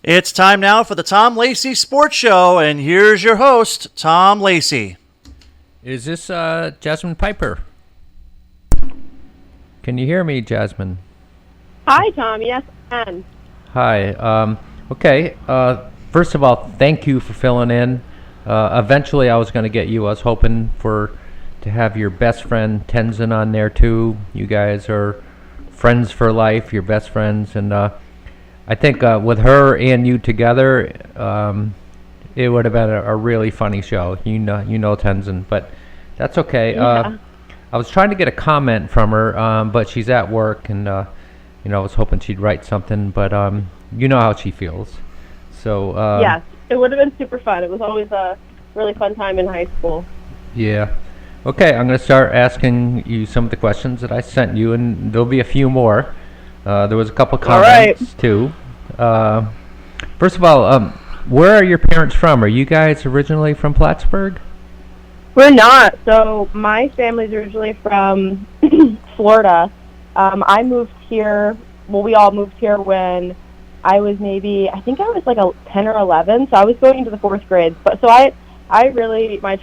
It's time now for the Tom Lacey Sports Show, and here's your host, Tom Lacey. Is this Jasmine Piper? Can you hear me, Jasmine? Hi, Tom. Yes, I can. Hi. Okay. First of all, thank you for filling in. Eventually, I was going to get you. I was hoping to have your best friend Tenzin on there too. You guys are friends for life. You're best friends, and I think with her and you together, it would have been a really funny show. You know Tenzin, but that's okay. Yeah. I was trying to get a comment from her, but she's at work, and I was hoping she'd write something, but you know how she feels. So yes, it would have been super fun. It was always a really fun time in high school. Yeah. Okay, I'm going to start asking you some of the questions that I sent you, and there'll be a few more. There was a couple comments too. First of all, where are your parents from? Are you guys originally from Plattsburgh? We're not. So my family's originally from Florida. I moved here. Well, we all moved here when I was I think I was like 10 or 11. So I was going into the fourth grade. But so my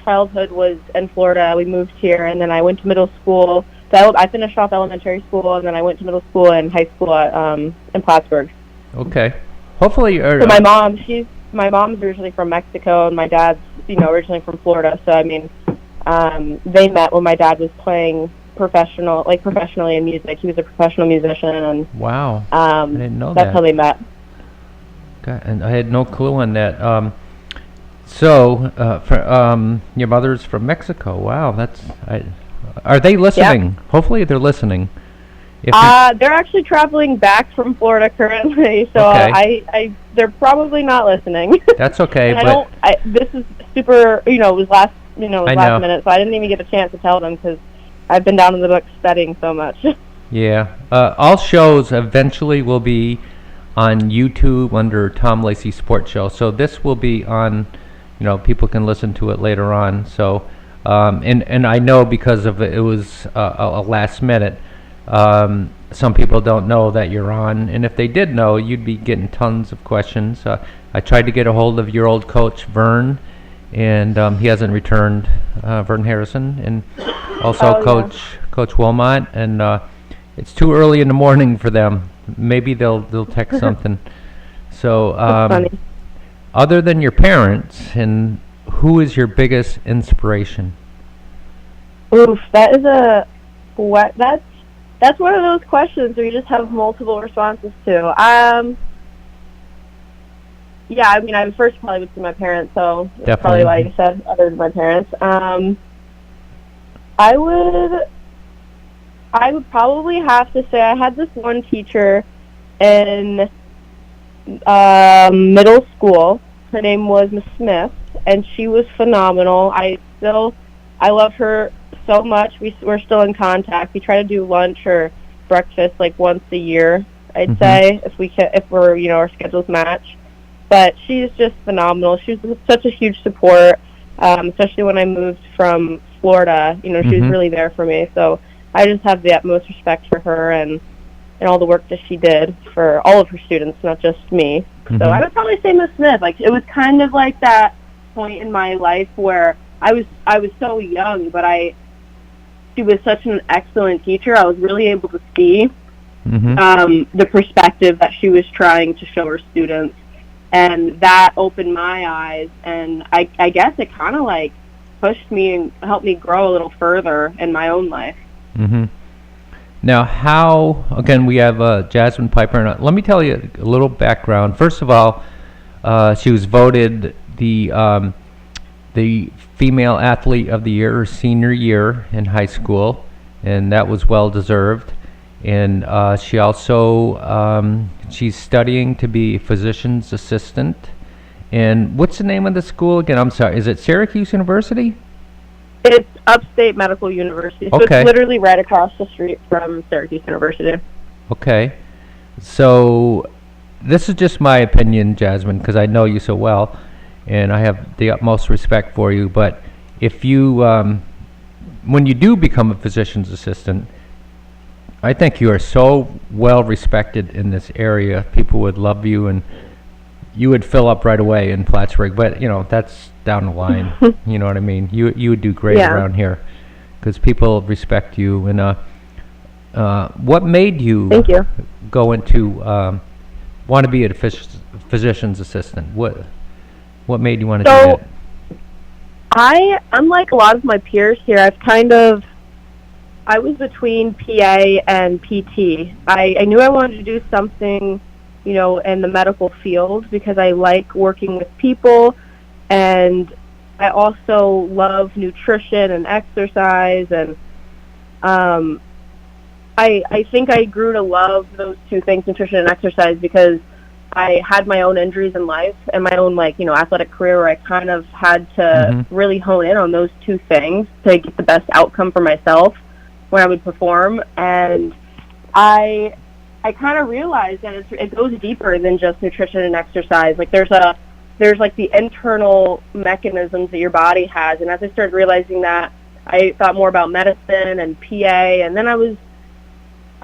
childhood was in Florida. We moved here, and then I went to middle school. So I finished off elementary school, and then I went to middle school and high school in Plattsburgh. Okay. Hopefully. So my mom's originally from Mexico, and my dad's originally from Florida. So I mean, they met when my dad was playing professionally in music. He was a professional musician, and wow, I didn't know that's how they met. Okay, and I had no clue on that. Your mother's from Mexico. Wow, are they listening? Yep. Hopefully they're listening. They're actually traveling back from Florida currently, so okay. They're probably not listening. That's okay. This is super. It was last minute, so I didn't even get a chance to tell them because I've been down in the book studying so much. Yeah. All shows eventually will be on YouTube under Tom Lacey Sports Show. So this will be on. People can listen to it later on. So, and I know because of it was a last minute. Some people don't know that you're on, and if they did know, you'd be getting tons of questions. I tried to get a hold of your old coach, Vern, and he hasn't returned, Vern Harrison, and also Coach Wilmot, and it's too early in the morning for them. Maybe they'll text something. So, funny. Other than your parents, and who is your biggest inspiration? Oof, that is That's one of those questions where you just have multiple responses to. Yeah, I mean, I first probably would say my parents, so that's probably why you said other than my parents. I would probably have to say I had this one teacher in middle school. Her name was Miss Smith, and she was phenomenal. I love her so much. We're still in contact. We try to do lunch or breakfast like once a year, I'd say, if our schedules match. But she's just phenomenal. She was such a huge support, especially when I moved from Florida. She was really there for me. So I just have the utmost respect for her and all the work that she did for all of her students, not just me. So I would probably say Miss Smith. Like, it was kind of like that point in my life where I was so young, but she was such an excellent teacher. I was really able to see the perspective that she was trying to show her students, and that opened my eyes, and I guess it kind of like pushed me and helped me grow a little further in my own life. Now, again, we have Jasmine Piper, and let me tell you a little background. First of all, she was voted the Female Athlete of the Year, her senior year in high school, and that was well deserved. And she also she's studying to be a physician's assistant. And what's the name of the school again? I'm sorry, is it Syracuse University? It's Upstate Medical University, so okay. It's literally right across the street from Syracuse University. Okay, so this is just my opinion, Jasmine, because I know you so well, and I have the utmost respect for you. But if you, when you do become a physician's assistant, I think you are so well respected in this area. People would love you, and you would fill up right away in Plattsburgh, but that's down the line. You know what I mean? You would do great around here because people respect you. And what made you, Thank you. go into want to be a physician's assistant? What made you want to do that? Unlike a lot of my peers here, I was between PA and PT. I knew I wanted to do something, in the medical field because I like working with people, and I also love nutrition and exercise, and I think I grew to love those two things, nutrition and exercise, because I had my own injuries in life and my own, athletic career where I kind of had to really hone in on those two things to get the best outcome for myself when I would perform. And I kind of realized that it goes deeper than just nutrition and exercise. There's the internal mechanisms that your body has. And as I started realizing that, I thought more about medicine and PA. And then I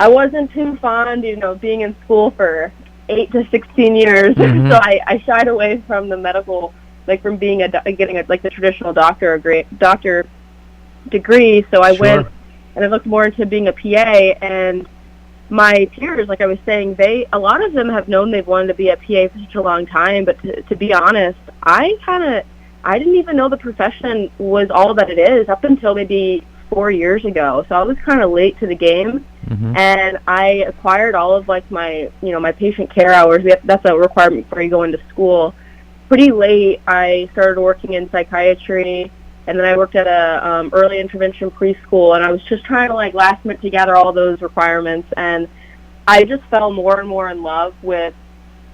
wasn't too fond, being in school for 8 to 16 years. So I shied away from the medical, from being getting the traditional doctor degree. So I went and I looked more into being a PA. And my peers, like I was saying, a lot of them have known they've wanted to be a PA for such a long time. But to be honest, I didn't even know the profession was all that it is up until maybe 4 years ago. So I was kind of late to the game. And I acquired all of my patient care hours. That's a requirement before you go into school. Pretty late, I started working in psychiatry, and then I worked at a early intervention preschool, and I was just trying to last minute to gather all those requirements, and I just fell more and more in love with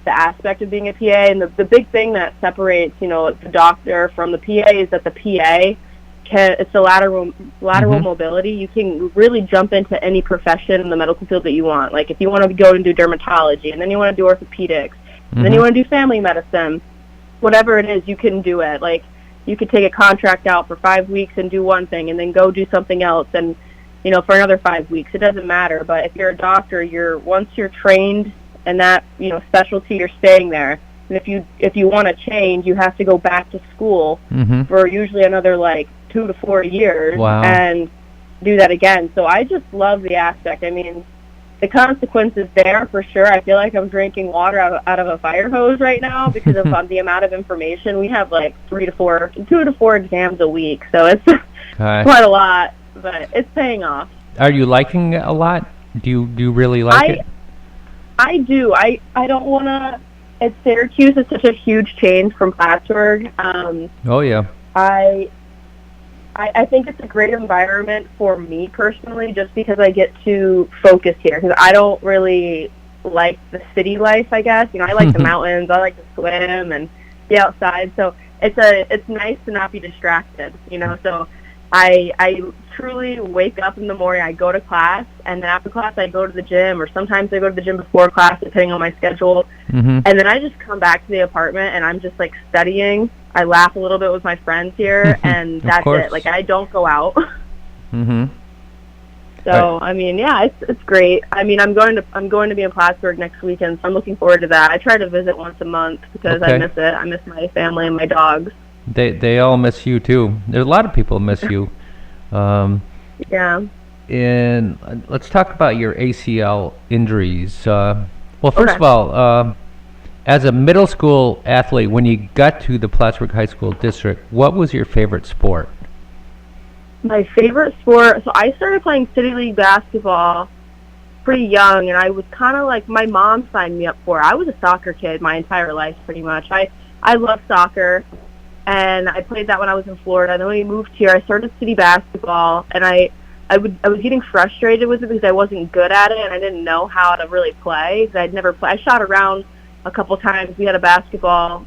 the aspect of being a PA. And the big thing that separates the doctor from the PA is that the PA it's the lateral mobility. You can really jump into any profession in the medical field that you want. If you want to go and do dermatology, and then you want to do orthopedics, and then you want to do family medicine, whatever it is, you can do it. You could take a contract out for 5 weeks and do one thing, and then go do something else, and for another 5 weeks. It doesn't matter. But if you're a doctor, once you're trained in that specialty, you're staying there. And if you want to change, you have to go back to school for usually another 2 to 4 years and do that again. So I just love the aspect. I mean, the consequences there for sure. I feel like I'm drinking water out of a fire hose right now because of the amount of information. We have 2 to 4 exams a week, so it's quite a lot, but it's paying off. Are you liking it a lot? Do you really like it? I do. I don't want to. At Syracuse, it's such a huge change from Plattsburgh. Oh yeah. I think it's a great environment for me personally, just because I get to focus here. Because I don't really like the city life, I guess. I like the mountains. I like to swim and be outside. So it's nice to not be distracted. So I truly wake up in the morning. I go to class, and then after class I go to the gym, or sometimes I go to the gym before class, depending on my schedule. And then I just come back to the apartment, and I'm just studying. I laugh a little bit with my friends here, and that's it. I don't go out. So I mean, yeah, it's great. I mean, I'm going to be in Plattsburgh next weekend, so I'm looking forward to that. I try to visit once a month because I miss it. I miss my family and my dogs. They all miss you too. There's a lot of people miss you. Yeah. And let's talk about your ACL injuries. Well, first of all, as a middle school athlete, when you got to the Plattsburgh High School District, what was your favorite sport? My favorite sport, so I started playing City League basketball pretty young, and I was kind of my mom signed me up for it. I was a soccer kid my entire life, pretty much. I love soccer, and I played that when I was in Florida. And then when we moved here, I started city basketball, and I was getting frustrated with it because I wasn't good at it, and I didn't know how to really play because I'd never played. I shot around a couple times. We had a basketball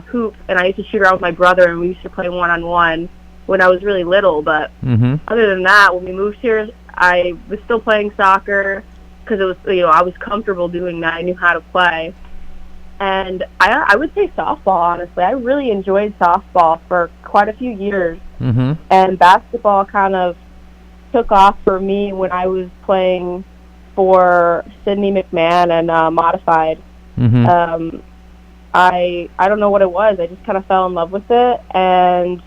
hoop, and I used to shoot around with my brother, and we used to play one-on-one when I was really little. But other than that, when we moved here, I was still playing soccer because it was, I was comfortable doing that. I knew how to play. And I would say softball, honestly. I really enjoyed softball for quite a few years. And basketball kind of took off for me when I was playing for Sydney McMahon and Modified. I don't know what it was. I just kind of fell in love with it, and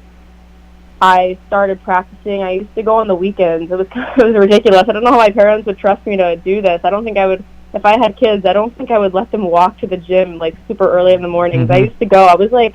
I started practicing. I used to go on the weekends. It was it was ridiculous. I don't know how my parents would trust me to do this. I don't think I would. If I had kids, I don't think I would let them walk to the gym like super early in the mornings. I used to go. I was like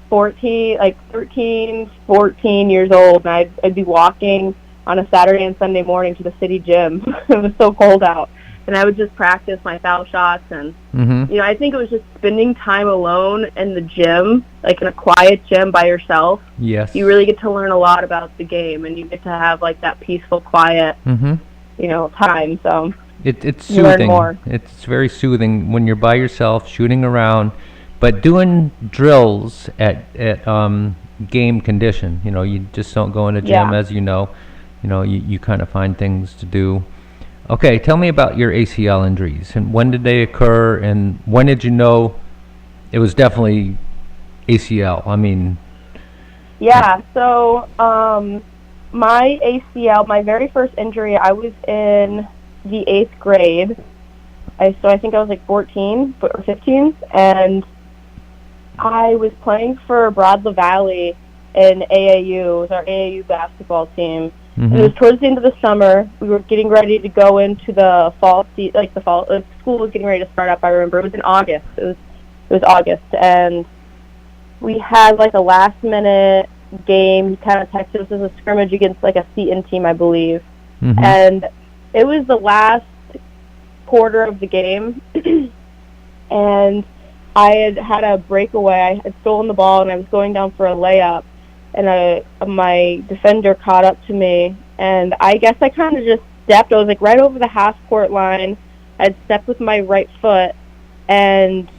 13, 14 years old, and I'd be walking on a Saturday and Sunday morning to the city gym. It was so cold out. And I would just practice my foul shots, and I think it was just spending time alone in the gym, like in a quiet gym by yourself. Yes. You really get to learn a lot about the game, and you get to have like that peaceful, quiet, time. So it's you learn soothing. more. It's very soothing when you're by yourself shooting around, but doing drills at game condition. You just don't go in a gym, as you know. You kind of find things to do. Okay, tell me about your ACL injuries, and when did they occur, and when did you know it was definitely ACL? I mean... Yeah, so my ACL, my very first injury, I was in the 8th grade. So I think I was like 14 or 15, and I was playing for Broadla Valley in AAU. It was our AAU basketball team. And it was towards the end of the summer. We were getting ready to go into the fall, school was getting ready to start up. I remember it was in August. It was August, and we had like a last minute game. He kind of texted us as a scrimmage against like a Seton team, I believe, and it was the last quarter of the game, and I had a breakaway. I had stolen the ball, and I was going down for a layup. And my defender caught up to me, and I guess I kind of just stepped. I was like right over the half-court line. I'd stepped with my right foot, and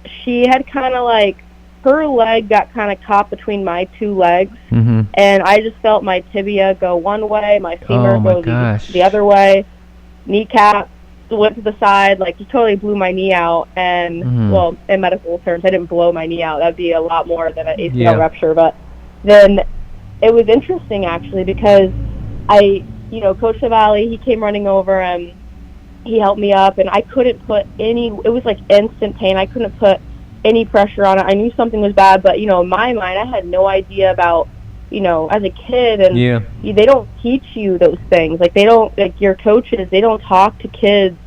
she had kind of like, her leg got kind of caught between my two legs, and I just felt my tibia go one way, my femur go the other way, kneecap went to the side, like just totally blew my knee out. And well, in medical terms, I didn't blow my knee out. That'd be a lot more than an ACL rupture, but then it was interesting actually because Coach Savali, he came running over and he helped me up, and I couldn't put it was like instant pain. I couldn't put any pressure on it. I knew something was bad, but in my mind, I had no idea about, as a kid, and they don't teach you those things. Like they don't, like your coaches, they don't talk to kids,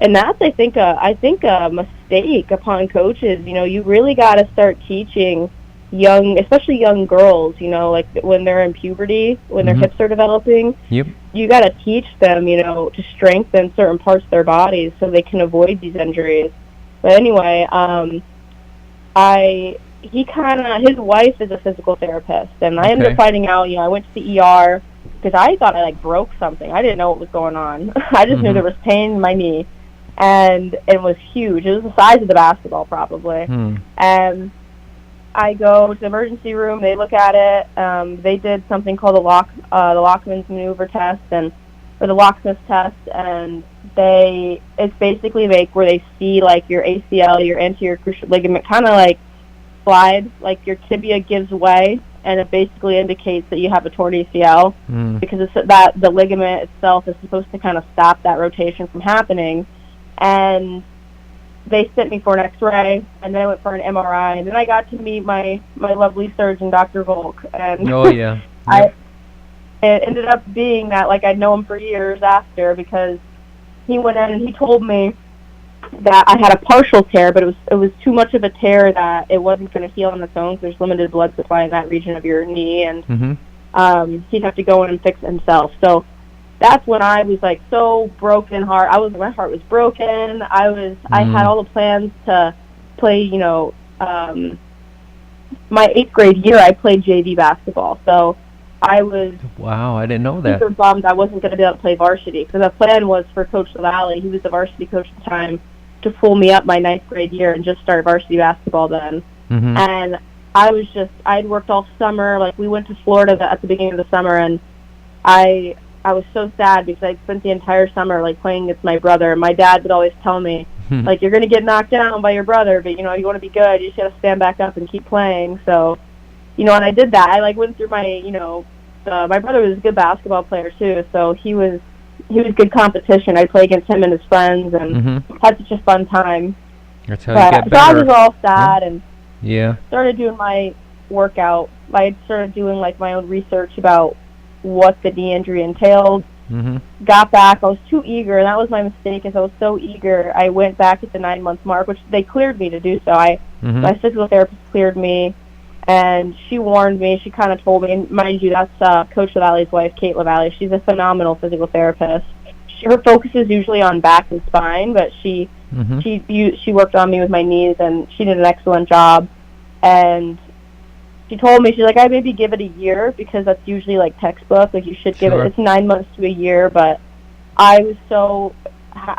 and that's I think a mistake upon coaches. You really got to start teaching especially young girls, like when they're in puberty, when their hips are developing, you got to teach them, to strengthen certain parts of their bodies so they can avoid these injuries. But anyway, his wife is a physical therapist, and I ended up finding out, I went to the ER because I thought I broke something. I didn't know what was going on. I just knew there was pain in my knee, and it was huge. It was the size of the basketball probably. And I go to the emergency room. They look at it. They did something called the Lockman's maneuver test, or the locksmith test, and it's basically where they see your ACL, your anterior cruciate ligament kind of slide, your tibia gives way, and it basically indicates that you have a torn ACL because it's that the ligament itself is supposed to kind of stop that rotation from happening. And they sent me for an X-ray, and then I went for an MRI, and then I got to meet my lovely surgeon, Dr. Volk. And it ended up being that I'd know him for years after, because he went in and he told me that I had a partial tear, but it was too much of a tear that it wasn't going to heal on its own. So there's limited blood supply in that region of your knee, and he'd have to go in and fix it himself. So that's when I was so broken heart. My heart was broken. I had all the plans to play, my 8th grade year I played JV basketball. So I was I didn't know that. Super bummed I wasn't going to be able to play varsity, because the plan was for Coach Lavalley, he was the varsity coach at the time, to pull me up my 9th grade year and just start varsity basketball then. And I'd worked all summer. We went to Florida at the beginning of the summer, and I was so sad because I spent the entire summer playing against my brother. My dad would always tell me, you're going to get knocked down by your brother, but you want to be good, you just got to stand back up and keep playing. So, and I did that. I went through my, my brother was a good basketball player too, so he was good competition. I'd play against him and his friends, and had such a fun time. That's how you get better. So I was all sad and Yeah. started doing my workout. I started doing like my own research about what the knee injury entailed. Mhm. Got back. I was too eager, and that was my mistake. Is I was so eager. I went back at the 9-month mark, which they cleared me to do so. My physical therapist cleared me, and she warned me. She kind of told me, and mind you, that's Coach LaValle's wife, Kate LaValle. She's a phenomenal physical therapist. Her focus is usually on back and spine, but she worked on me with my knees, and she did an excellent job. And she told me, she's like, I maybe give it a year, because that's usually like textbook. Like, you should give it. It's 9 months to a year. But I was so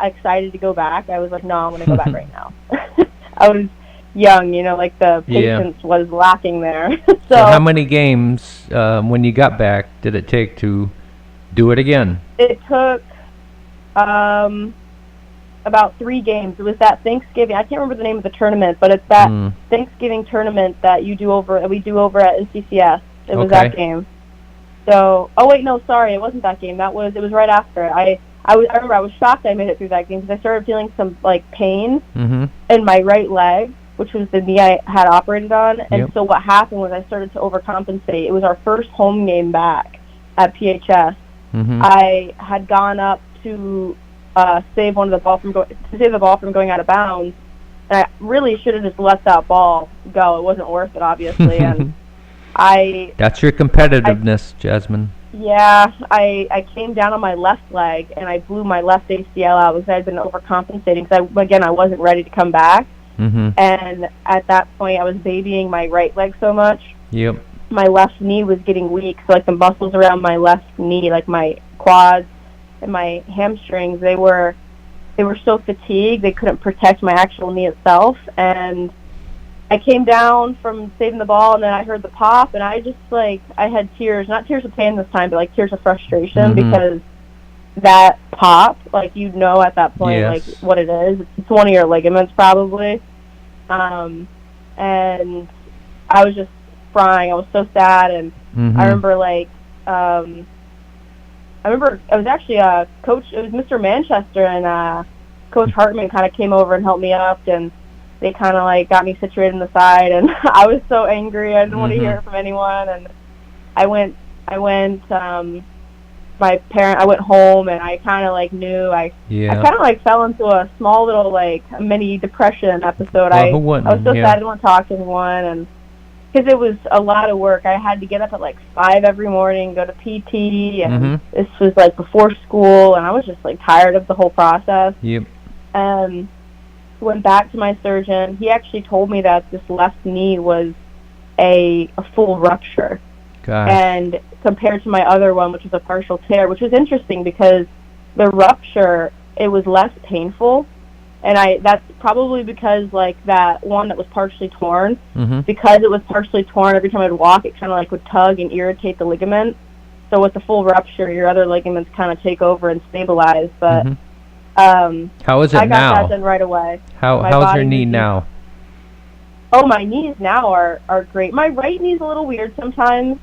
excited to go back. I was like, no, I'm going to go back right now. I was young, like the patience was lacking there. So how many games when you got back did it take to do it again? It took about 3 games. It was that Thanksgiving. I can't remember the name of the tournament, but it's that Thanksgiving tournament that we do over at NCCS. It was that game. So, oh wait, no, sorry, it wasn't that game. It was right after. I remember I was shocked I made it through that game, because I started feeling some like pain in my right leg, which was the knee I had operated on. And so what happened was I started to overcompensate. It was our first home game back at PHS. I had gone up to save the ball from going out of bounds, and I really should have just let that ball go. It wasn't worth it, obviously. And that's your competitiveness, Jasmine. Yeah, I came down on my left leg, and I blew my left ACL out because I had been overcompensating, because I wasn't ready to come back. And at that point, I was babying my right leg so much. My left knee was getting weak, so like the muscles around my left knee, like my quads and my hamstrings, they were so fatigued they couldn't protect my actual knee itself. And I came down from saving the ball, and then I heard the pop, and I just I had tears, not tears of pain this time, but like tears of frustration, because that pop, like, at that point, like, what it is. It's one of your ligaments probably. And I was just crying. I was so sad. And I remember I was actually coach. It was Mr. Manchester and Coach Hartman kind of came over and helped me up, and they kind of got me situated in the side. And I was so angry. I didn't want to hear it from anyone. And I went. I went home, and I kind of knew. I kind of fell into a small little mini depression episode. I was so sad I didn't want to talk to anyone, and because it was a lot of work. I had to get up at 5 every morning, go to PT, and this was before school, and I was just tired of the whole process. Went back to my surgeon. He actually told me that this left knee was a full rupture. Gosh. And compared to my other one, which was a partial tear, which was interesting because the rupture, it was less painful. And that's probably because that one that was partially torn, because it was partially torn, every time I'd walk, it kind of would tug and irritate the ligament. So with the full rupture, your other ligaments kind of take over and stabilize. But how is it now? I got that done right away. How's your knee now? Oh, my knees now are great. My right knee's a little weird sometimes.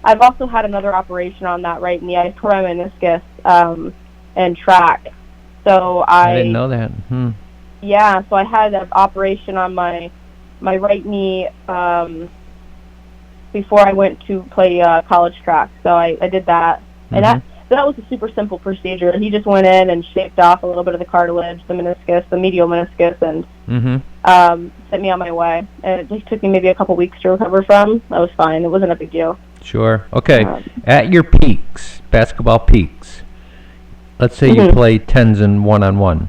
I've also had another operation on that right knee. I tore my meniscus in track. So I didn't know that. Yeah, so I had an operation on my right knee before I went to play college track. So I did that. And that was a super simple procedure. He just went in and shaped off a little bit of the cartilage, the meniscus, the medial meniscus, and sent me on my way. And it just took me maybe a couple weeks to recover from. That was fine. It wasn't a big deal. Sure. Okay. At your peaks, basketball peaks, let's say you play 10s and 1-on-1.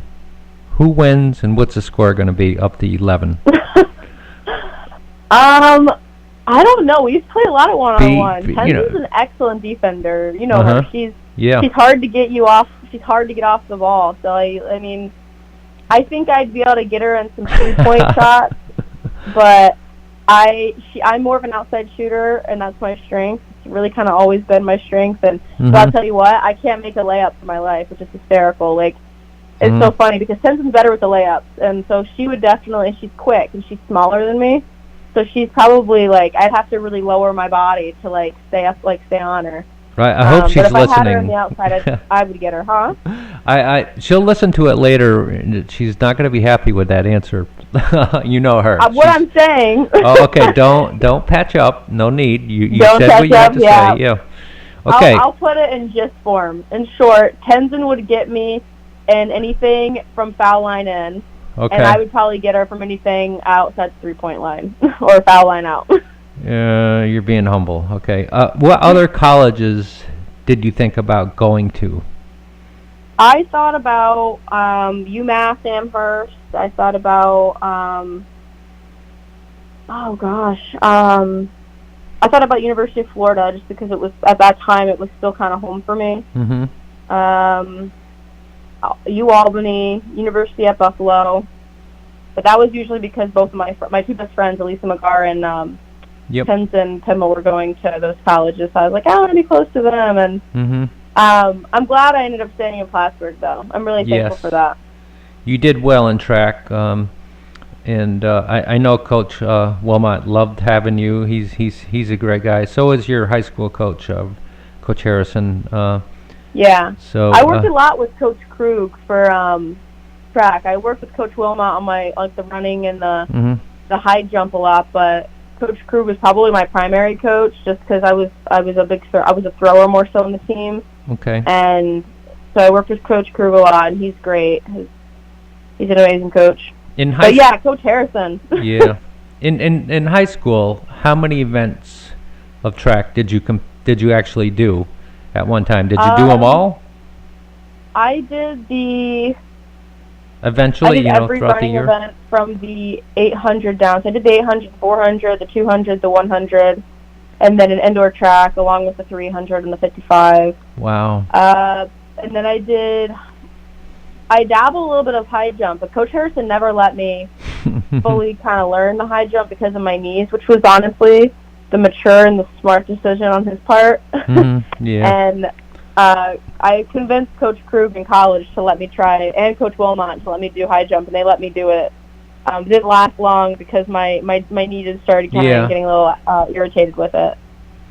Who wins, and what's the score going to be up to 11? I don't know. We used to play a lot of 1-on-1. Tenzin's an excellent defender. You know her. She's hard to get you off. She's hard to get off the ball. So I mean, I think I'd be able to get her in some 3-point shots, but I'm more of an outside shooter, and that's my strength. It's really kind of always been my strength. And but I'll tell you what, I can't make a layup for my life, which is hysterical. It's so funny because Tenzin's better with the layups, and so she would definitely. She's quick and she's smaller than me, so she's probably I'd have to really lower my body to stay on her. Right. I hope she's but if listening. I had her on the outside, I would get her, huh? She'll listen to it later. And she's not going to be happy with that answer. You know her. What I'm saying. Oh, okay. Don't patch up. No need. You Don't said what you had to say. Yeah. Okay. I'll put it in gist form. In short, Tenzin would get me in anything from foul line in. Okay. And I would probably get her from anything outside the 3-point line or foul line out. You're being humble. Okay. What other colleges did you think about going to? I thought about UMass Amherst. I thought about I thought about University of Florida just because it was at that time it was still kind of home for me. Mm-hmm. UAlbany, University at Buffalo, but that was usually because both of my two best friends, Elisa McGar and Tenzin Pimmel, were going to those colleges. So I was like, I want to be close to them, and I'm glad I ended up staying in Plattsburgh, though. I'm really thankful for that. You did well in track, and I know Coach Wilmot loved having you. He's a great guy. So is your high school coach, Coach Harrison. Yeah. So I worked a lot with Coach Krug for track. I worked with Coach Wilmot on my the running and the high jump a lot, but Coach Krug was probably my primary coach just because I was a thrower more so on the team. Okay. And so I worked with Coach Krug a lot, and he's great. He's an amazing coach. Coach Harrison. Yeah. In high school, how many events of track did you actually do at one time? Did you do them all? I did Eventually, every throughout the running year? event from the 800 down. So I did the 800, 400, the 200, the 100, and then an indoor track along with the 300 and the 55. Wow. And then I dabble a little bit of high jump, but Coach Harrison never let me fully kind of learn the high jump because of my knees, which was honestly the mature and the smart decision on his part. Yeah. And I convinced Coach Krug in college to let me try, and Coach Wilmot to let me do high jump, and they let me do it. It didn't last long because my knee just started kind of getting a little irritated with it.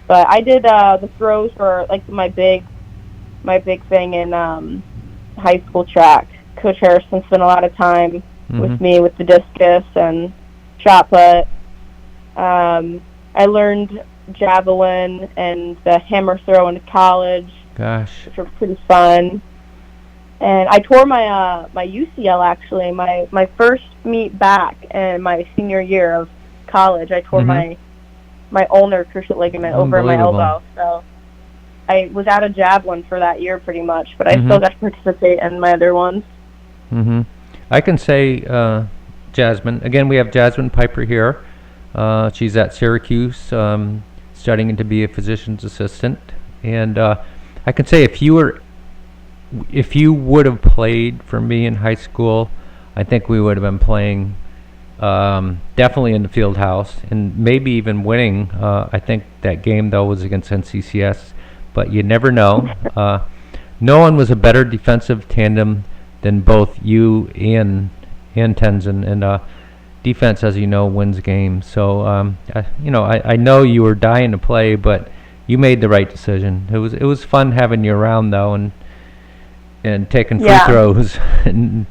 But I did the throws for like my big thing in high school track. Coach Harrison spent a lot of time with me with the discus and shot put. I learned javelin and the hammer throw in college. Gosh. Which were pretty fun. And I tore my my UCL actually, my first meet back in my senior year of college. I tore my ulnar cruciate ligament over my elbow. So I was out of javelin for that year pretty much, but I still got to participate in my other ones. I can say Jasmine. Again, we have Jasmine Piper here. She's at Syracuse, studying to be a physician's assistant. And I can say if you would have played for me in high school, I think we would have been playing definitely in the field house and maybe even winning. I think that game, though, was against NCCS, but you never know. No one was a better defensive tandem than both you and Tenzin, and defense, as you know, wins games. So, I know you were dying to play, but you made the right decision. It was fun having you around, though, and taking free throws. And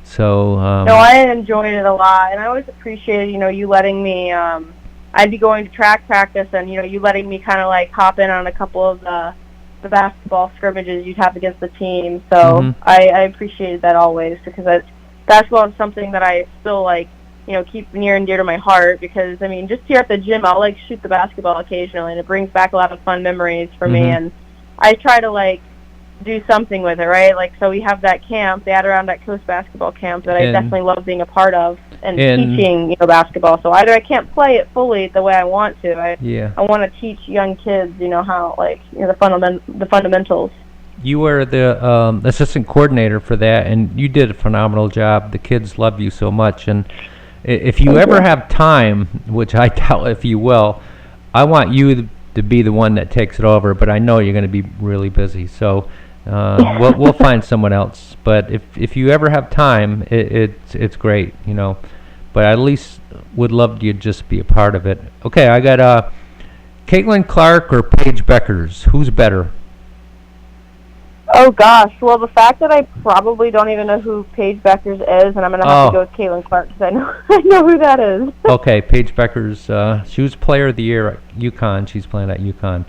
so no, I enjoyed it a lot, and I always appreciated you letting me. I'd be going to track practice, and you letting me kind of like hop in on a couple of the basketball scrimmages you'd have against the team. So I appreciated that always, because basketball is something that I still like. Keep near and dear to my heart, because just here at the gym, I'll like shoot the basketball occasionally, and it brings back a lot of fun memories for me. And I try to like do something with it, right? Like, so we have that camp, the Adirondack Coast basketball camp, that I definitely love being a part of and teaching, basketball. So either I can't play it fully the way I want to. I want to teach young kids, how the fundamentals. You were the assistant coordinator for that, and you did a phenomenal job. The kids love you so much, and if you ever have time, which I doubt if you will, I want you to be the one that takes it over, but I know you're going to be really busy, so we'll find someone else. But if you ever have time, it's great, but I at least would love you to just be a part of it. Okay, I got Caitlin Clark or Paige Beckers. Who's better? Oh gosh, well the fact that I probably don't even know who Paige Beckers is, and I'm gonna have to go with Caitlin Clark because I know I know who that is. Okay, Paige Beckers. She was Player of the Year at UConn. She's playing at UConn.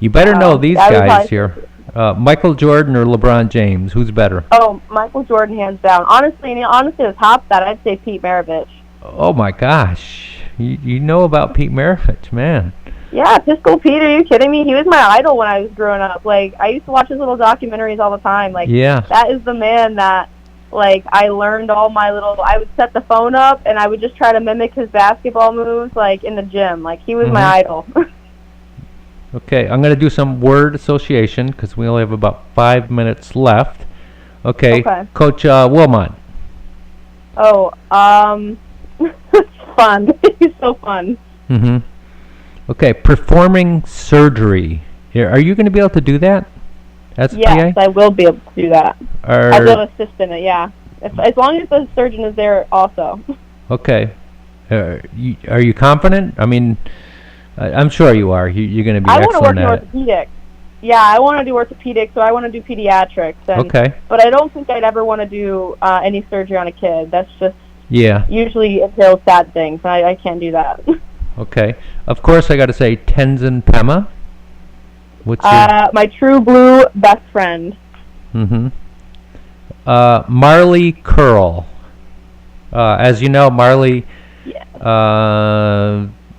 You better know these guys here. Michael Jordan or LeBron James? Who's better? Oh, Michael Jordan, hands down. Honestly, to top that, I'd say Pete Maravich. Oh my gosh, you know about Pete Maravich, man. Yeah, Pistol Pete, are you kidding me? He was my idol when I was growing up. Like, I used to watch his little documentaries all the time. Like, yeah. That is the man that, like, I learned all my little... I would set the phone up, and I would just try to mimic his basketball moves, like, in the gym. Like, he was my idol. Okay, I'm going to do some word association because we only have about 5 minutes left. Okay. Coach Wilmot. Oh, it's fun. He's so fun. Mm-hmm. Okay, performing surgery. Are you going to be able to do that as a yes, PA? I will be able to do that. I'll be able to assist in it, yeah. As long as the surgeon is there also. Okay. Are you confident? I mean, I'm sure you are. You're going to be excellent at it. I want to work in orthopedics. Yeah, I want to do orthopedics, so I want to do pediatrics. Okay. But I don't think I'd ever want to do any surgery on a kid. That's just usually entails sad things. I can't do that. Okay. Of course, I got to say Tenzin Pema. What's my true blue best friend. Mm-hmm. Marley Curl. As you know, Marley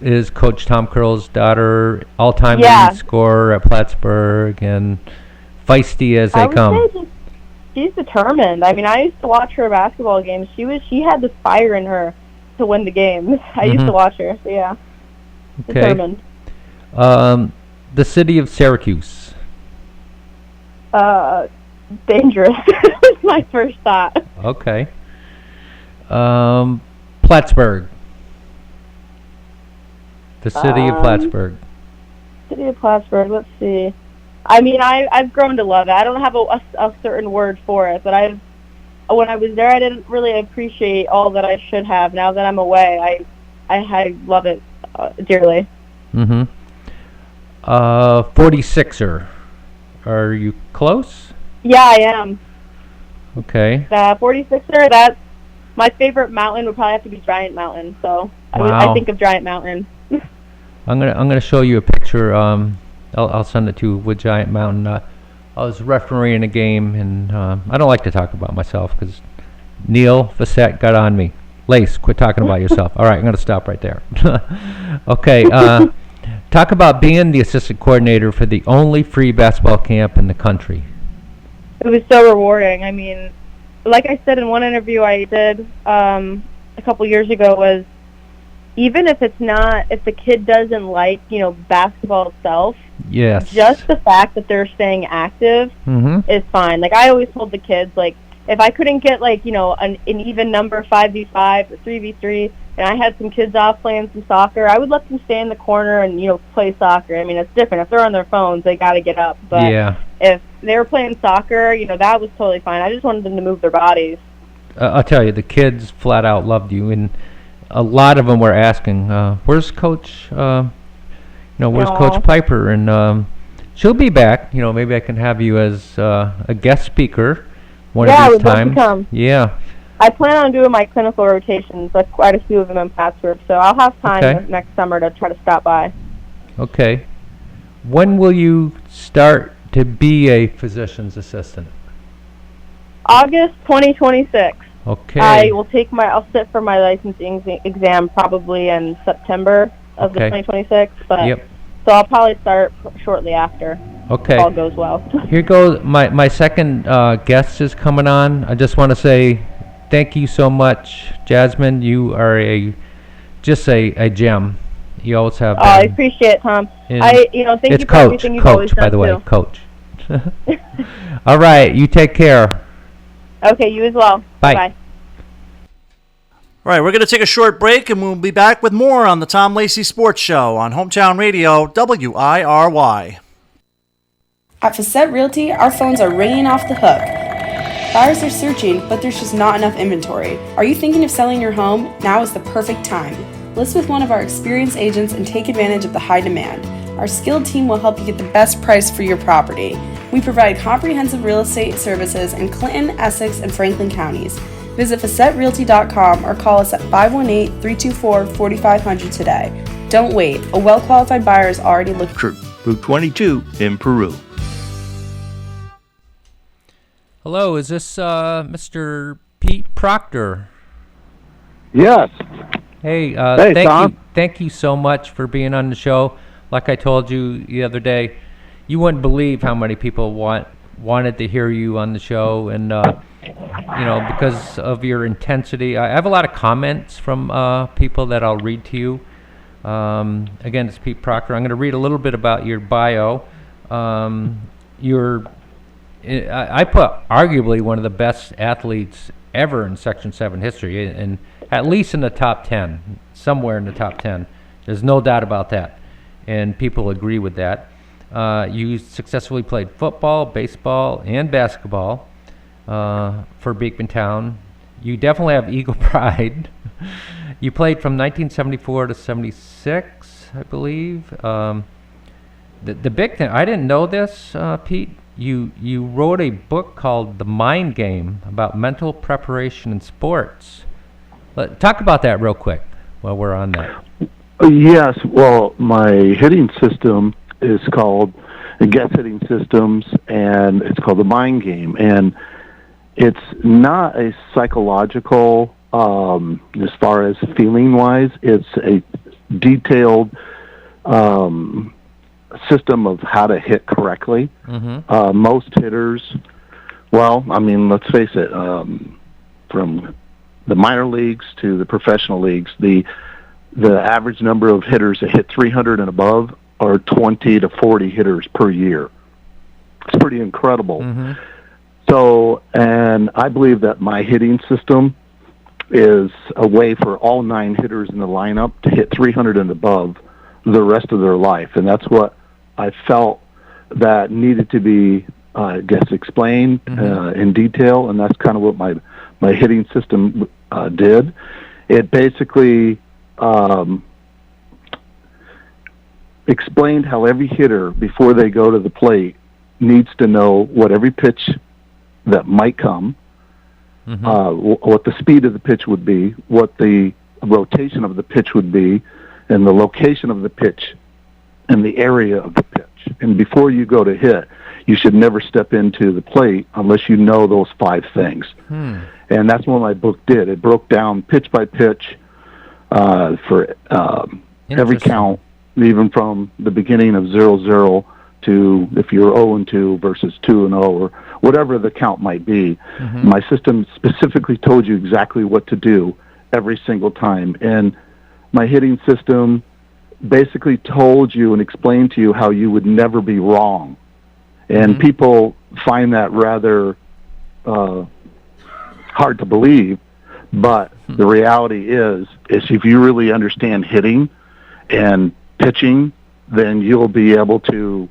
is Coach Tom Curl's daughter, all-time leading scorer at Plattsburgh, and feisty as they come. She's determined. I mean, I used to watch her basketball games. She had this fire in her to win the games. I used to watch her, so yeah. Okay. Determined. The city of Syracuse. Dangerous is my first thought. Okay. Plattsburgh. The city of Plattsburgh. City of Plattsburgh, let's see. I mean, I've grown to love it. I don't have a certain word for it, but when I was there, I didn't really appreciate all that I should have. Now that I'm away, I love it dearly. Mm-hmm. 46er. Are you close? Yeah, I am. Okay. 46er, that's my favorite mountain would probably have to be Giant Mountain. So I think of Giant Mountain. I'm gonna show you a picture. I'll send it to you with Giant Mountain. I was refereeing a game, and I don't like to talk about myself because Neil Fassett got on me. Lace, quit talking about yourself. All right, I'm going to stop right there. Okay, talk about being the assistant coordinator for the only free basketball camp in the country. It was so rewarding. I mean, like I said in one interview I did a couple years ago, was even if the kid doesn't like, basketball itself, just the fact that they're staying active is fine. Like, I always told the kids, like, if I couldn't get, like, an even number 5v5 or 3v3, and I had some kids off playing some soccer, I would let them stay in the corner and, play soccer. I mean, it's different. If they're on their phones, they got to get up. But if they were playing soccer, that was totally fine. I just wanted them to move their bodies. I'll tell you, the kids flat out loved you, and a lot of them were asking, where's Coach, where's Coach Piper? And she'll be back. Maybe I can have you as a guest speaker one of these I would times. love to come. Yeah. I plan on doing my clinical rotations, like quite a few of them in Plattsburgh, so I'll have time next summer to try to stop by. Okay. When will you start to be a physician's assistant? August 2026. Okay. I'll sit for my licensing exam probably in September of the 2026, but so I'll probably start shortly after. Okay. If all goes well. Here goes my second guest is coming on. I just want to say thank you so much, Jasmine. You are just a gem. You always have. I appreciate it, Tom. Thank you for everything you've always done. Coach, by the way, Coach. All right, you take care. Okay, you as well. Bye. Bye. All right, we're going to take a short break, and we'll be back with more on the Tom Lacey Sports Show on Hometown Radio, WIRY. At Facette Realty, our phones are ringing off the hook. Buyers are searching, but there's just not enough inventory. Are you thinking of selling your home? Now is the perfect time. List with one of our experienced agents and take advantage of the high demand. Our skilled team will help you get the best price for your property. We provide comprehensive real estate services in Clinton, Essex, and Franklin counties. Visit FacetteRealty.com or call us at 518-324-4500 today. Don't wait. A well-qualified buyer is already looking. True. Route 22 in Peru. Hello, is this Mr. Pete Proctor? Yes. Hey, Hey, thank Tom. you. Thank you so much for being on the show. Like I told you the other day, you wouldn't believe how many people wanted to hear you on the show, and because of your intensity. I have a lot of comments from people that I'll read to you. Again, it's Pete Proctor. I'm going to read a little bit about your bio. I put arguably one of the best athletes ever in Section 7 history, and at least in the top 10, somewhere in the top 10. There's no doubt about that, and people agree with that. You successfully played football, baseball, and basketball for Beekman Town. You definitely have eagle pride. You played from 1974 to 76, I believe. The big thing, I didn't know this, Pete. You wrote a book called The Mind Game about mental preparation in sports. Talk about that real quick while we're on that. Yes. Well, my hitting system is called Guess Hitting Systems, and it's called The Mind Game. And it's not a psychological, as far as feeling-wise. It's a detailed system of how to hit correctly. Mm-hmm. Most hitters, let's face it, from the minor leagues to the professional leagues, the average number of hitters that hit 300 and above are 20 to 40 hitters per year. It's pretty incredible. Mm-hmm. So, and I believe that my hitting system is a way for all 9 hitters in the lineup to hit 300 and above the rest of their life. And that's what I felt that needed to be, explained in detail. And that's kind of what my hitting system did. It basically explained how every hitter, before they go to the plate, needs to know what every pitch that might come, what the speed of the pitch would be, what the rotation of the pitch would be, and the location of the pitch and the area of the pitch. And before you go to hit, you should never step into the plate unless you know those 5 things. And that's what my book did. It broke down pitch by pitch for every count, even from the beginning of 0-0 to if you're 0-2 versus 2-0 or whatever the count might be. Mm-hmm. My system specifically told you exactly what to do every single time. And my hitting system basically told you and explained to you how you would never be wrong. And people find that rather hard to believe, but the reality is if you really understand hitting and pitching, then you'll be able to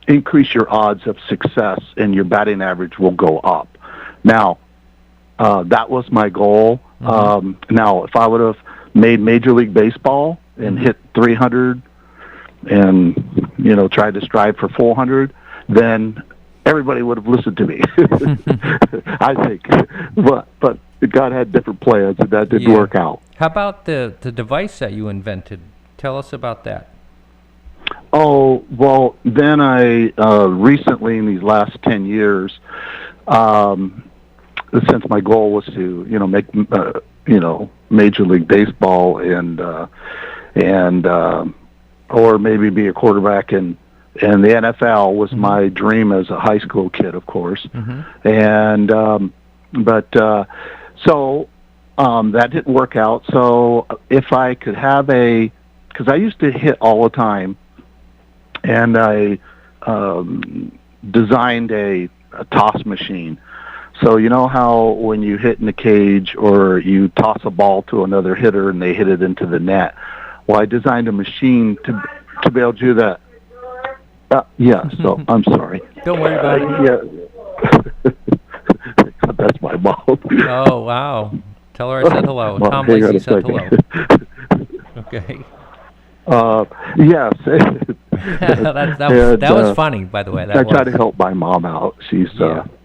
increase your odds of success, and your batting average will go up. Now, that was my goal. Now, if I would have made Major League Baseball and hit 300 and, tried to strive for 400, then everybody would have listened to me, I think. But God had different plans, and that didn't work out. How about the device that you invented? Tell us about that. Oh, well, then I recently, in these last 10 years, since my goal was to, make, Major League Baseball and or maybe be a quarterback and the NFL was my dream as a high school kid, of course. And so that didn't work out. So if I could have because I used to hit all the time, and I designed a toss machine. So you know how when you hit in the cage or you toss a ball to another hitter and they hit it into the net? Well, I designed a machine to be able to do that. So I'm sorry. Don't worry about it. That's my mom. Oh, wow. Tell her I said hello. Well, Tom Lacey said hello. Okay. Yes. that was funny, by the way. I try to help my mom out. She's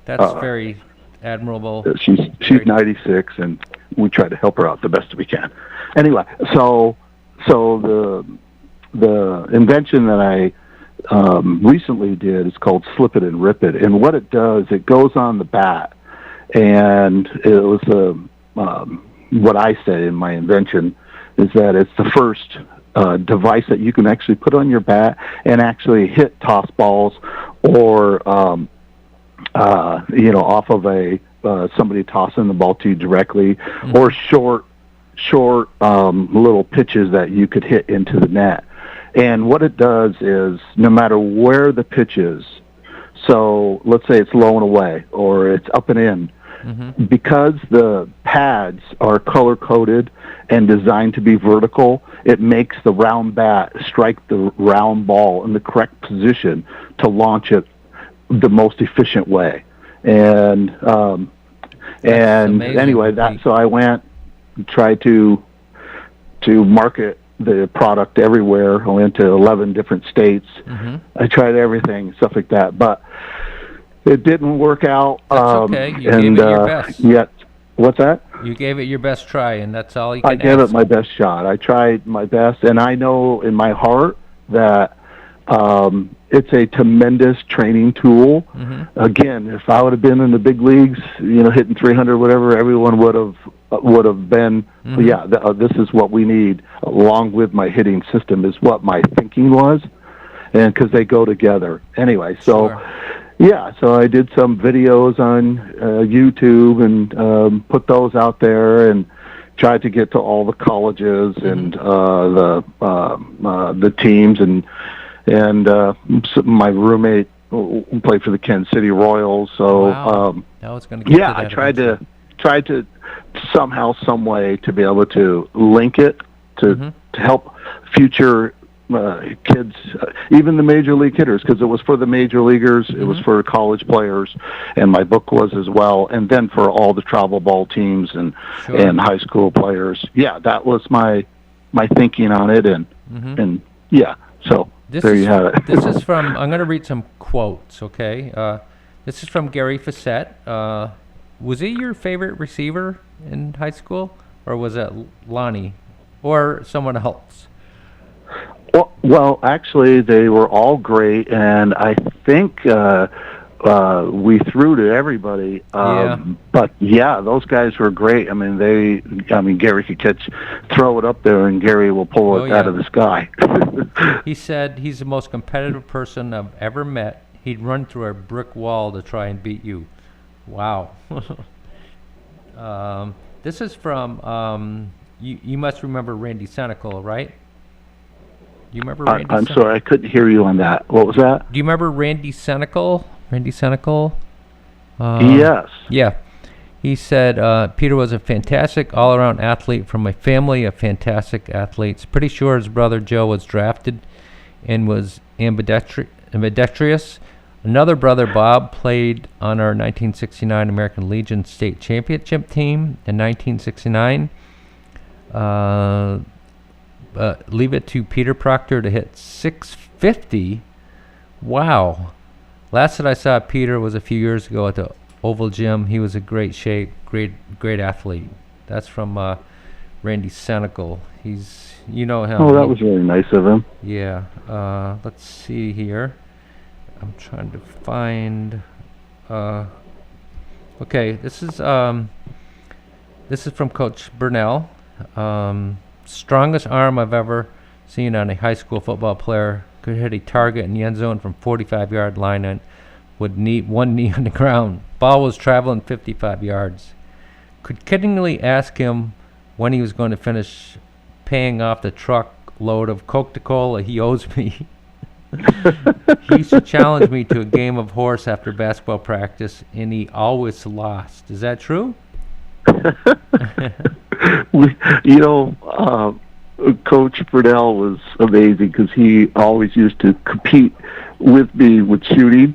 that's very admirable. She's 96, and we try to help her out the best we can. Anyway, so the invention that I recently did is called Slip It and Rip It, and what it does, it goes on the bat, and it was what I say in my invention is that it's the first device that you can actually put on your bat and actually hit toss balls or off of somebody tossing the ball to you directly, or short little pitches that you could hit into the net. And what it does is, no matter where the pitch is, so let's say it's low and away or it's up and in, because the pads are color-coded and designed to be vertical, it makes the round bat strike the round ball in the correct position to launch it the most efficient way. And anyway, so I went and tried to market the product everywhere. I went to 11 different states. I tried everything, stuff like that, but it didn't work out. That's okay. You gave it your best. Yet, what's that? You gave it your best try, and that's all you can ask. I gave it my best shot. I tried my best, and I know in my heart that it's a tremendous training tool. Again, if I would have been in the big leagues, hitting 300, whatever, everyone would have been. This is what we need, along with my hitting system, is what my thinking was, and because they go together. Anyway, so. Sure. Yeah, so I did some videos on YouTube and put those out there and tried to get to all the colleges and the teams and my roommate played for the Kansas City Royals. So I was going to get to that. I tried to somehow, some way to be able to link it to help future kids, even the major league hitters, because it was for the major leaguers, it was for college players, and my book was as well, and then for all the travel ball teams and high school players. Yeah, that was my thinking on it, and so there you have it. This is from, I'm going to read some quotes, okay? This is from Gary Facette. Was he your favorite receiver in high school, or was it Lonnie, or someone else? Well, actually, they were all great, and I think we threw to everybody. But those guys were great. I mean, Gary could throw it up there, and Gary will pull it out of the sky. He said he's the most competitive person I've ever met. He'd run through a brick wall to try and beat you. Wow. This is from, you must remember Randy Senecal, right? Do you remember Randy? I'm sorry, I couldn't hear you on that. What was that? Do you remember Randy Senecal? Yes. Yeah. He said, Peter was a fantastic all-around athlete from a family of fantastic athletes. Pretty sure his brother Joe was drafted and was ambidextrous. Another brother, Bob, played on our 1969 American Legion State Championship team in 1969. Leave it to Peter Proctor to hit 650. Wow. Last that I saw Peter was a few years ago at the Oval Gym. He was a great shape, great athlete. That's from Randy Senecal. He's, you know him. Oh, that was really nice of him. Yeah. Let's see here. I'm trying to find. Okay, this is from Coach Burnell. Strongest arm I've ever seen on a high school football player. Could hit a target in the end zone from 45-yard line and would one knee on the ground. Ball was traveling 55 yards. Could kiddingly ask him when he was going to finish paying off the truckload of Coca-Cola he owes me. He used to challenge me to a game of horse after basketball practice, and he always lost. Is that true? Coach Burnell was amazing because he always used to compete with me with shooting,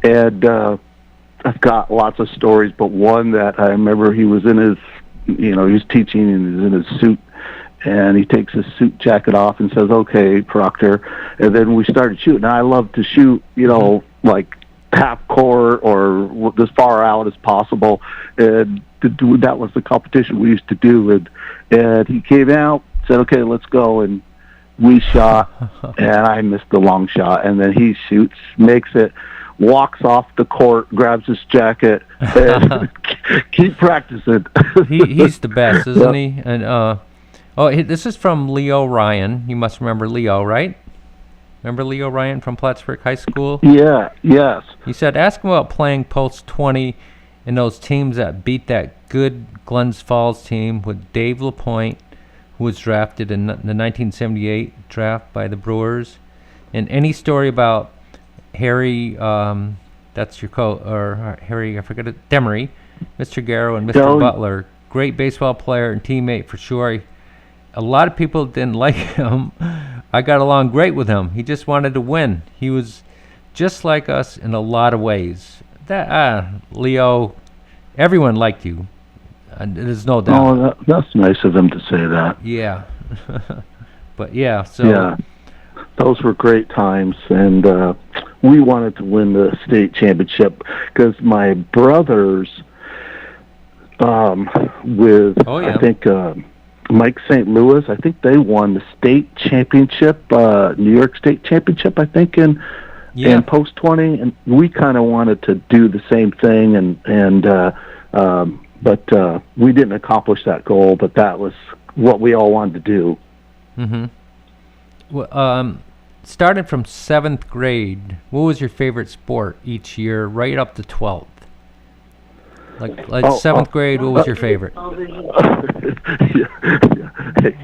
and I've got lots of stories, but one that I remember, he was in his, he was teaching and he was in his suit, and he takes his suit jacket off and says, "Okay, Proctor." And then we started shooting. And I love to shoot, like half court or as far out as possible. And that was the competition we used to do. And he came out, said, "Okay, let's go." And we shot, and I missed the long shot. And then he shoots, makes it, walks off the court, grabs his jacket, and keep practicing. He's the best, isn't he? And this is from Leo Ryan. You must remember Leo, right? Remember Leo Ryan from Plattsburgh High School? Yeah, yes. He said, ask him about playing post 20 in those teams that beat that good Glens Falls team with Dave LaPointe, who was drafted in the 1978 draft by the Brewers. And any story about Harry, that's your Harry, I forget it, Demery, Mr. Garrow, and Mr. Butler. Great baseball player and teammate for sure. A lot of people didn't like him. I got along great with him. He just wanted to win. He was just like us in a lot of ways. Leo, everyone liked you. There's no doubt. Oh, that's nice of him to say that. Yeah. But yeah, so. Yeah, those were great times, and we wanted to win the state championship because my brothers, I think Mike St. Louis, I think they won the state championship, New York State Championship, I think, in post 20, and we kind of wanted to do the same thing, but we didn't accomplish that goal, but that was what we all wanted to do. Mm-hmm. Well, starting from 7th grade, what was your favorite sport each year, right up to 12th? Like 7th grade, what was your favorite?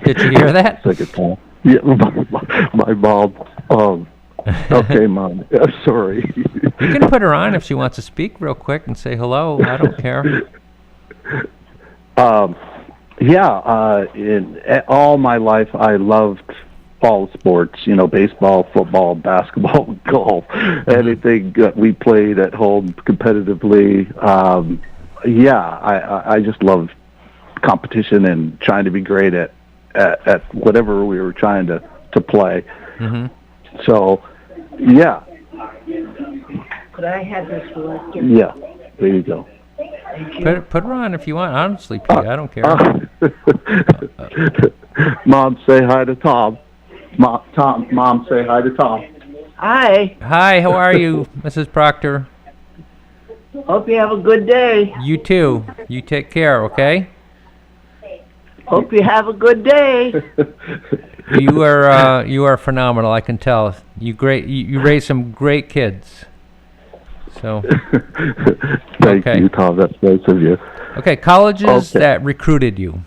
Did you hear that? Second time. Yeah, my mom. Okay, Mom. Sorry. You can put her on if she wants to speak real quick and say hello. I don't care. In all my life, I loved all sports, baseball, football, basketball, golf, anything we played at home competitively. I just loved competition and trying to be great at whatever we were trying to play. Mm-hmm. So, yeah. Could I have this one? Yeah, there you go. Put her on if you want. Honestly, Pete, I don't care. Mom, say hi to Tom. Mom, say hi to Tom. Hi. Hi, how are you, Mrs. Proctor? Hope you have a good day. You too. You take care, okay? Hope you have a good day. You are phenomenal. I can tell. You raised some great kids. So. Thank you, Tom. That's nice of you. Okay, colleges that recruited you.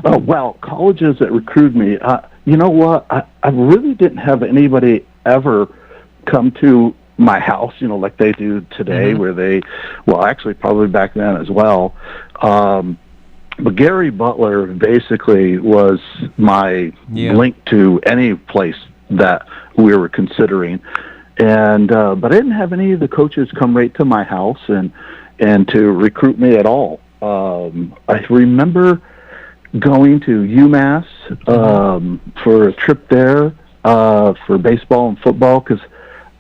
Oh, well, colleges that recruited me. You know what? I really didn't have anybody ever come to my house, like they do today, where actually probably back then as well. But Gary Butler basically was my link to any place that we were considering. And but I didn't have any of the coaches come right to my house and to recruit me at all. I remember going to UMass for a trip there for baseball and football because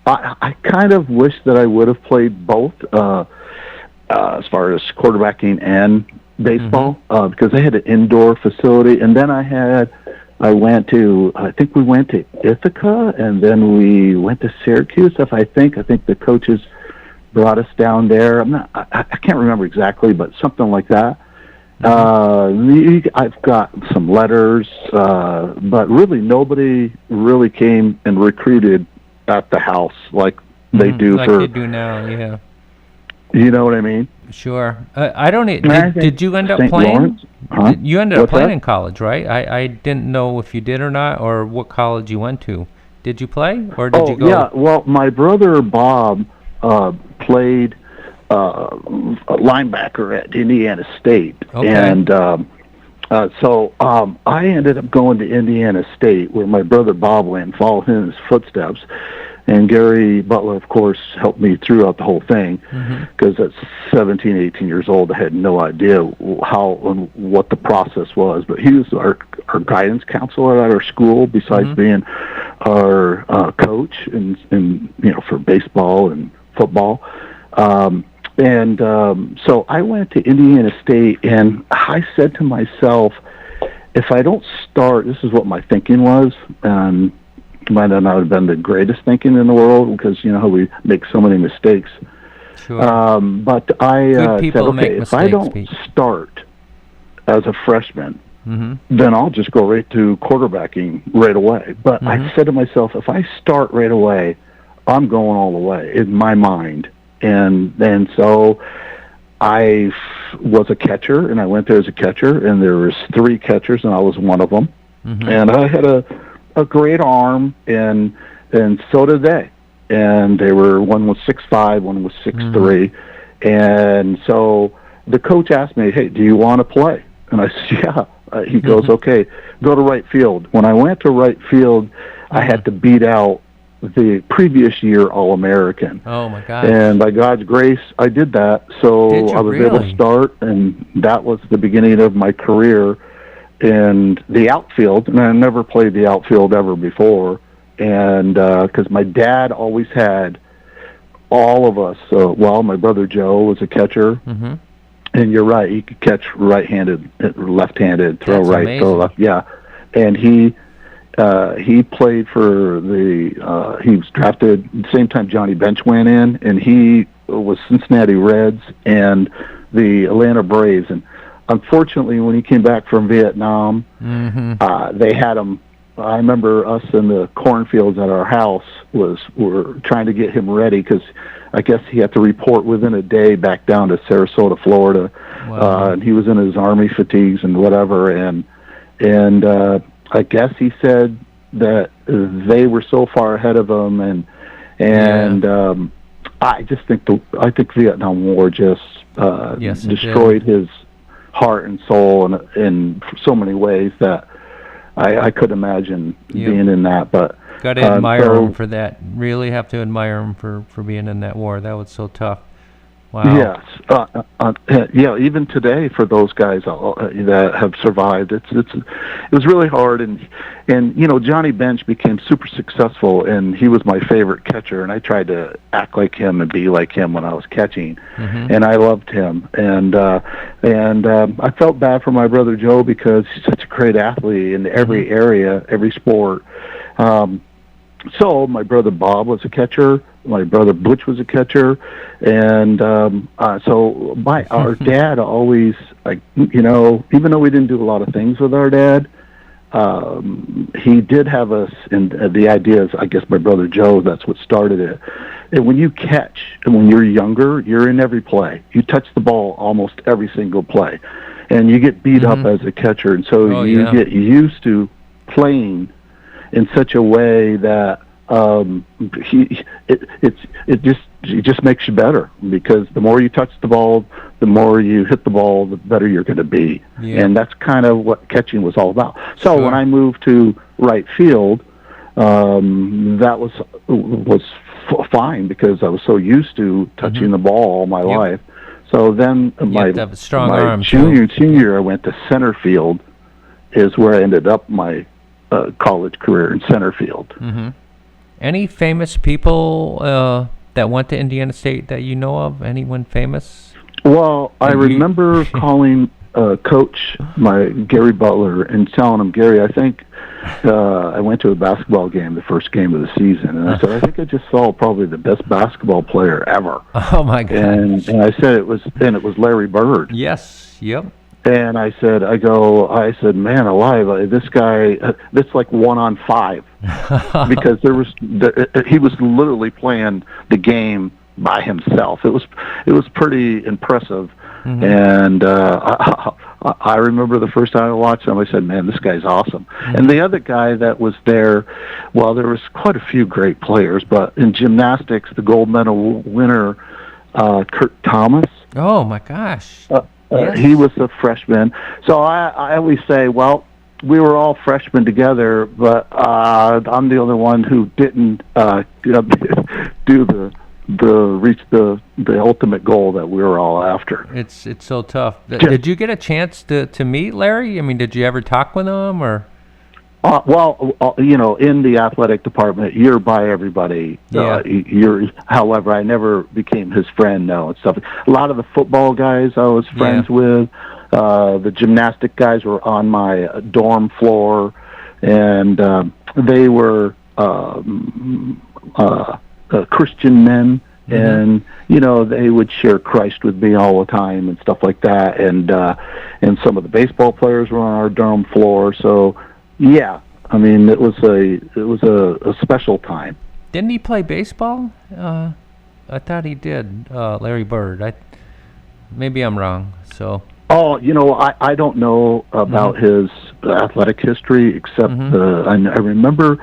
I kind of wish that I would have played both as far as quarterbacking and baseball because they had an indoor facility. And then I think we went to Ithaca, and then we went to Syracuse. I think the coaches brought us down there. I can't remember exactly, but something like that. I've got some letters, but really nobody really came and recruited at the house like they do like they do now. Yeah. You know what I mean? Sure. I don't. Did you end up playing? Huh? You ended up playing in college, right? I didn't know if you did or not, or what college you went to. Did you play, or did you go? Yeah. Well, my brother Bob played linebacker at Indiana State, and so I ended up going to Indiana State, where my brother Bob went and followed in his footsteps. And Gary Butler, of course, helped me throughout the whole thing, because at 17, 18 years old, I had no idea how and what the process was. But he was our guidance counselor at our school, besides being our coach, and for baseball and football. So I went to Indiana State, and I said to myself, if I don't start, this is what my thinking was, and might not have been the greatest thinking in the world, because you know how we make so many mistakes. Sure. But I said, okay, if I don't start as a freshman, then I'll just go right to quarterbacking right away. But I said to myself, if I start right away, I'm going all the way in my mind. And so I was a catcher, and I went there as a catcher, and there was 3 catchers, and I was one of them. And I had a great arm, and so did they. And one was 6'5", one was 6'3", and so the coach asked me, "Hey, do you want to play?" And I said, "Yeah." He goes, "Okay, go to right field." When I went to right field, I had to beat out the previous year All-American. Oh my God! And by God's grace, I did that. So I was able to start, and that was the beginning of my career in the outfield. And I never played the outfield ever before, and because my dad always had all of us. My brother Joe was a catcher, and you're right, he could catch right-handed, left-handed, throw That's right, amazing. throw left. Yeah, and he played for he was drafted the same time Johnny Bench went in, and he was Cincinnati Reds and the Atlanta Braves. And unfortunately, when he came back from Vietnam, they had him. I remember us in the cornfields at our house were trying to get him ready, because I guess he had to report within a day back down to Sarasota, Florida. Wow. And he was in his army fatigues and whatever, and I guess he said that they were so far ahead of him, and I just think Vietnam War just destroyed his heart and soul in so many ways that I could imagine being in that. But got to admire him for that. Really have to admire him for being in that war. That was so tough. Wow. Yes, even today for those guys that have survived, it was really hard, and Johnny Bench became super successful, and he was my favorite catcher, and I tried to act like him and be like him when I was catching, and I loved him, and I felt bad for my brother Joe, because he's such a great athlete in every area, every sport. So my brother Bob was a catcher. My brother Butch was a catcher, and so our dad always, even though we didn't do a lot of things with our dad, he did have us in the ideas. I guess my brother Joe, that's what started it. And when you catch, and when you're younger, you're in every play. You touch the ball almost every single play, and you get beat up as a catcher, and so you get used to playing in such a way that it just makes you better, because the more you touch the ball, the more you hit the ball, the better you're going to be. And that's kind of what catching was all about. So when I moved to right field, that was fine, because I was so used to touching the ball all my life. So then my junior and senior year, I went to center field, is where I ended up my college career in center field. Any famous people that went to Indiana State that you know of? Anyone famous? Well, I remember calling Coach Gary Butler and telling him, "Gary, I think I went to a basketball game, the first game of the season, and I said, I think I just saw probably the best basketball player ever." Oh my God! And I said it was Larry Bird. Yes. Yep. And I said, man alive, this guy, that's like 1-on-5, because he was literally playing the game by himself. It was pretty impressive. And I remember the first time I watched him, I said, man, this guy's awesome. And the other guy that was there, well, there was quite a few great players, but in gymnastics, the gold medal winner, Kurt Thomas. Oh my gosh. He was a freshman. So I always say, well, we were all freshmen together, but I'm the only one who didn't do reach the ultimate goal that we were all after. It's so tough. Did you get a chance to meet Larry? I mean, did you ever talk with him or? In the athletic department, you're by everybody. Yeah. However, I never became his friend. No, and stuff. A lot of the football guys I was friends with. The gymnastic guys were on my dorm floor, and they were Christian men, and they would share Christ with me all the time and stuff like that. And some of the baseball players were on our dorm floor. So, yeah, I mean, it was a special time. Didn't he play baseball? I thought he did. Larry Bird. Maybe I'm wrong. So. Oh, I don't know about his athletic history, except I remember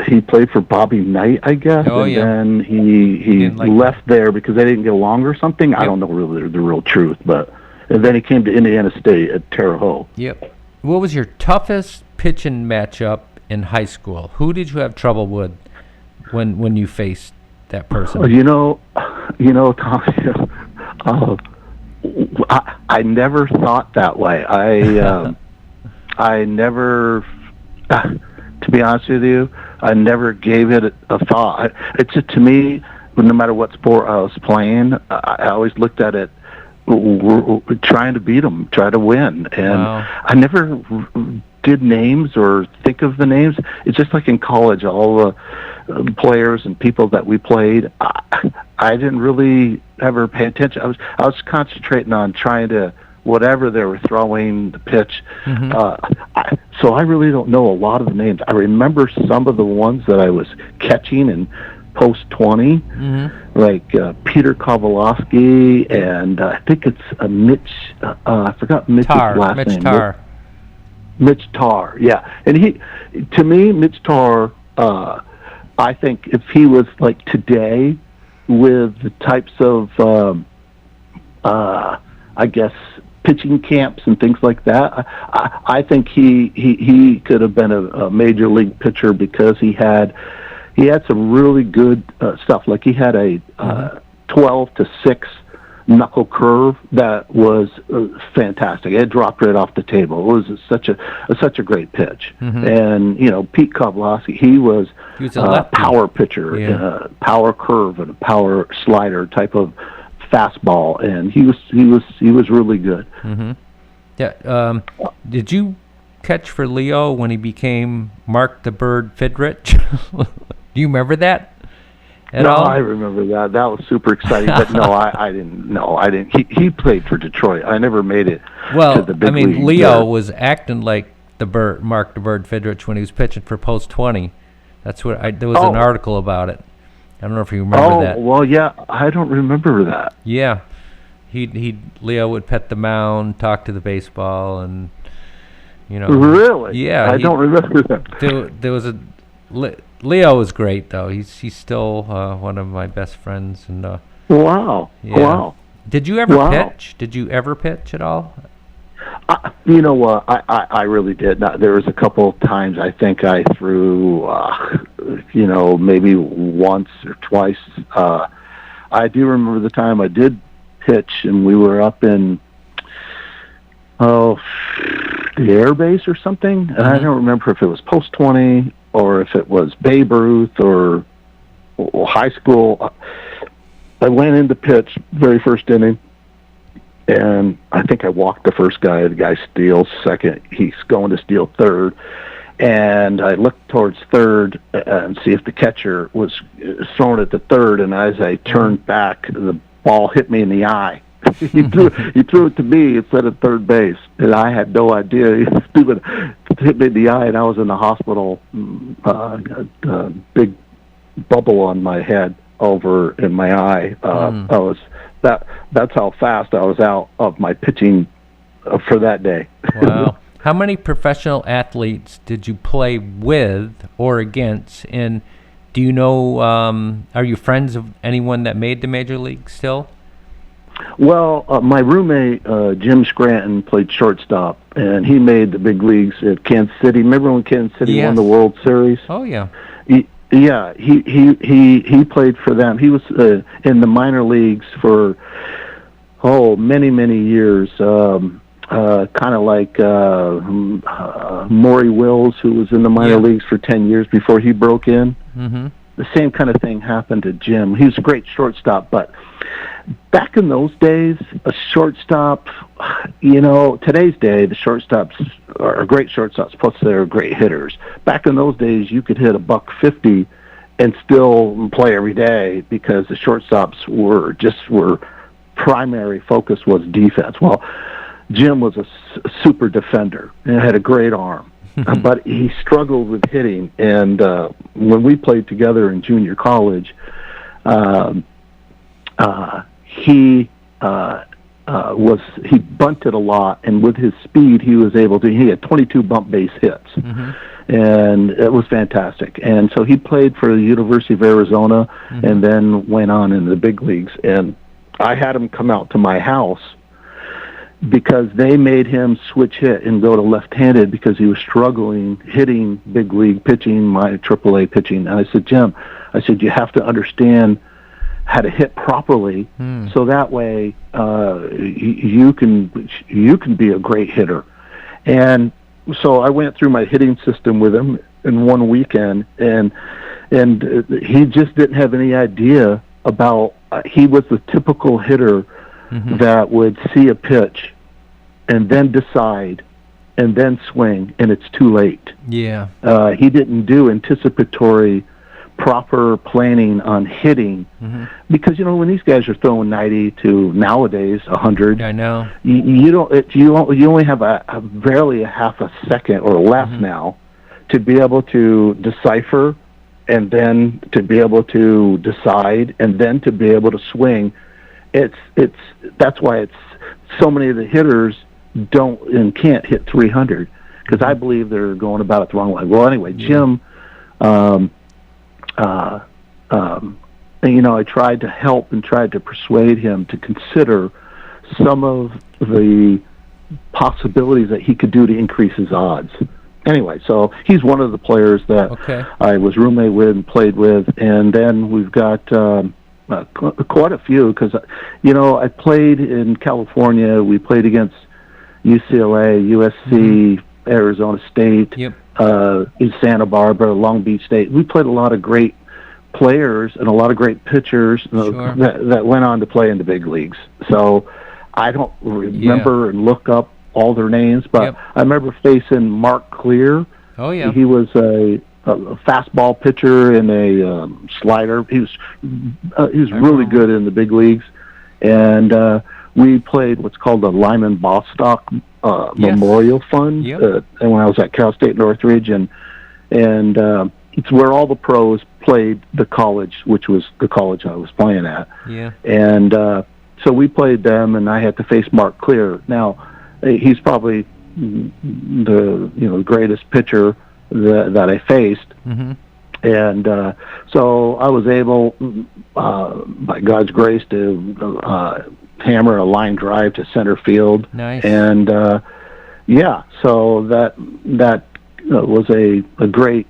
he played for Bobby Knight, I guess, then he left there because they didn't get along or something. Yep. I don't know really the real truth, and then he came to Indiana State at Terre Haute. Yep. What was your toughest pitching matchup in high school? Who did you have trouble with when you faced that person? Tom, I never thought that way. I never, to be honest with you, I never gave it a thought. It's just, to me, no matter what sport I was playing, I always looked at it trying to beat them, try to win. And I never did names or think of the names. It's just like in college, all the players and people that we played, I didn't really ever pay attention. I was concentrating on trying to, whatever they were throwing, the pitch. So I really don't know a lot of the names. I remember some of the ones that I was catching in post 20, like Peter Kovalowski, and I think it's Mitch. I forgot Mitch's last name. Mitch Tarr, yeah. And to me, Mitch Tarr, I think if he was like today with the types of, I guess, pitching camps and things like that, I think he could have been a major league pitcher because he had some really good stuff. Like he had a 12-6 knuckle curve that was fantastic. It dropped right off the table. It was such a great pitch. And Pete Kovalowski, he was a power pitcher, power curve and a power slider type of fastball, and he was really good. Yeah. Did you catch for Leo when he became Mark the Bird Fidrich? Do you remember that? No, I remember that. That was super exciting. But no, I didn't. No, I didn't. He played for Detroit. I never made it to the big league. Leo was acting like Mark the Bird Fidrich when he was pitching for Post 20. That's what there was an article about it. I don't know if you remember that. Oh, well, yeah, I don't remember that. Yeah, Leo would pet the mound, talk to the baseball, and Really? Yeah, I don't remember that. There was Leo was great though. He's still one of my best friends, and wow. Yeah. Wow. Did you ever pitch? Did you ever pitch at all? You know what? I really did. There was a couple of times I think I threw, maybe once or twice. I do remember the time I did pitch, and we were up in the air base or something, and I don't remember if it was post 20 or if it was Babe Ruth or high school. I went in to pitch very first inning, and I think I walked the first guy. The guy steals second. He's going to steal third. And I looked towards third and see if the catcher was throwing it to third. And as I turned back, the ball hit me in the eye. he threw it to me instead of third base. And I had no idea. He stupid hit me in the eye, and I was in the hospital. A big bubble on my head over in my eye. That's how fast I was out of my pitching for that day. Wow. How many professional athletes did you play with or against? And do you know, are you friends of anyone that made the major league still? Well, my roommate, Jim Scranton, played shortstop, and he made the big leagues at Kansas City. Remember when Kansas City won the World Series? Oh, yeah. He played for them. He was in the minor leagues for many years. Kind of like Maury Wills, who was in the minor leagues for 10 years before he broke in. Mm-hmm. The same kind of thing happened to Jim. He was a great shortstop, but back in those days, a shortstop, today's day, the shortstops are great shortstops, plus they're great hitters. Back in those days, you could hit $150 and still play every day because the shortstops were primary focus was defense. Well, Jim was a super defender and had a great arm. But he struggled with hitting, and when we played together in junior college, he bunted a lot, and with his speed, he had 22 bump base hits, and it was fantastic. And so he played for the University of Arizona, and then went on in the big leagues. And I had him come out to my house because they made him switch hit and go to left-handed because he was struggling hitting big league pitching, my AAA pitching. And I said, Jim, you have to understand how to hit properly, so that way you can be a great hitter. And so I went through my hitting system with him in one weekend, and he just didn't have any idea about. He was the typical hitter that would see a pitch and then decide and then swing, and it's too late. Yeah. He didn't do anticipatory proper planning on hitting because when these guys are throwing 90 to nowadays 100, I know you only have barely a half a second or less now to be able to decipher, and then to be able to decide, and then to be able to swing. That's why it's so many of the hitters don't and can't hit 300 because I believe they're going about it the wrong way. Well, anyway, Jim, I tried to help and tried to persuade him to consider some of the possibilities that he could do to increase his odds. Anyway, so he's one of the players that I was roommate with and played with, and then we've got quite a few because, I played in California. We played against UCLA, USC, Arizona State, in Santa Barbara, Long Beach State. We played a lot of great players and a lot of great pitchers that went on to play in the big leagues. So I don't remember and look up all their names, but I remember facing Mark Clear. Oh yeah, he was a fastball pitcher and a slider. He was really good in the big leagues, and we played what's called the Lyman Bostock Memorial Fund, and when I was at Cal State Northridge, and it's where all the pros played the college, which was the college I was playing at. Yeah, and so we played them, and I had to face Mark Clear. Now, he's probably the greatest pitcher that I faced, and so I was able, by God's grace, to hammer a line drive to center field. Nice. And so that was a great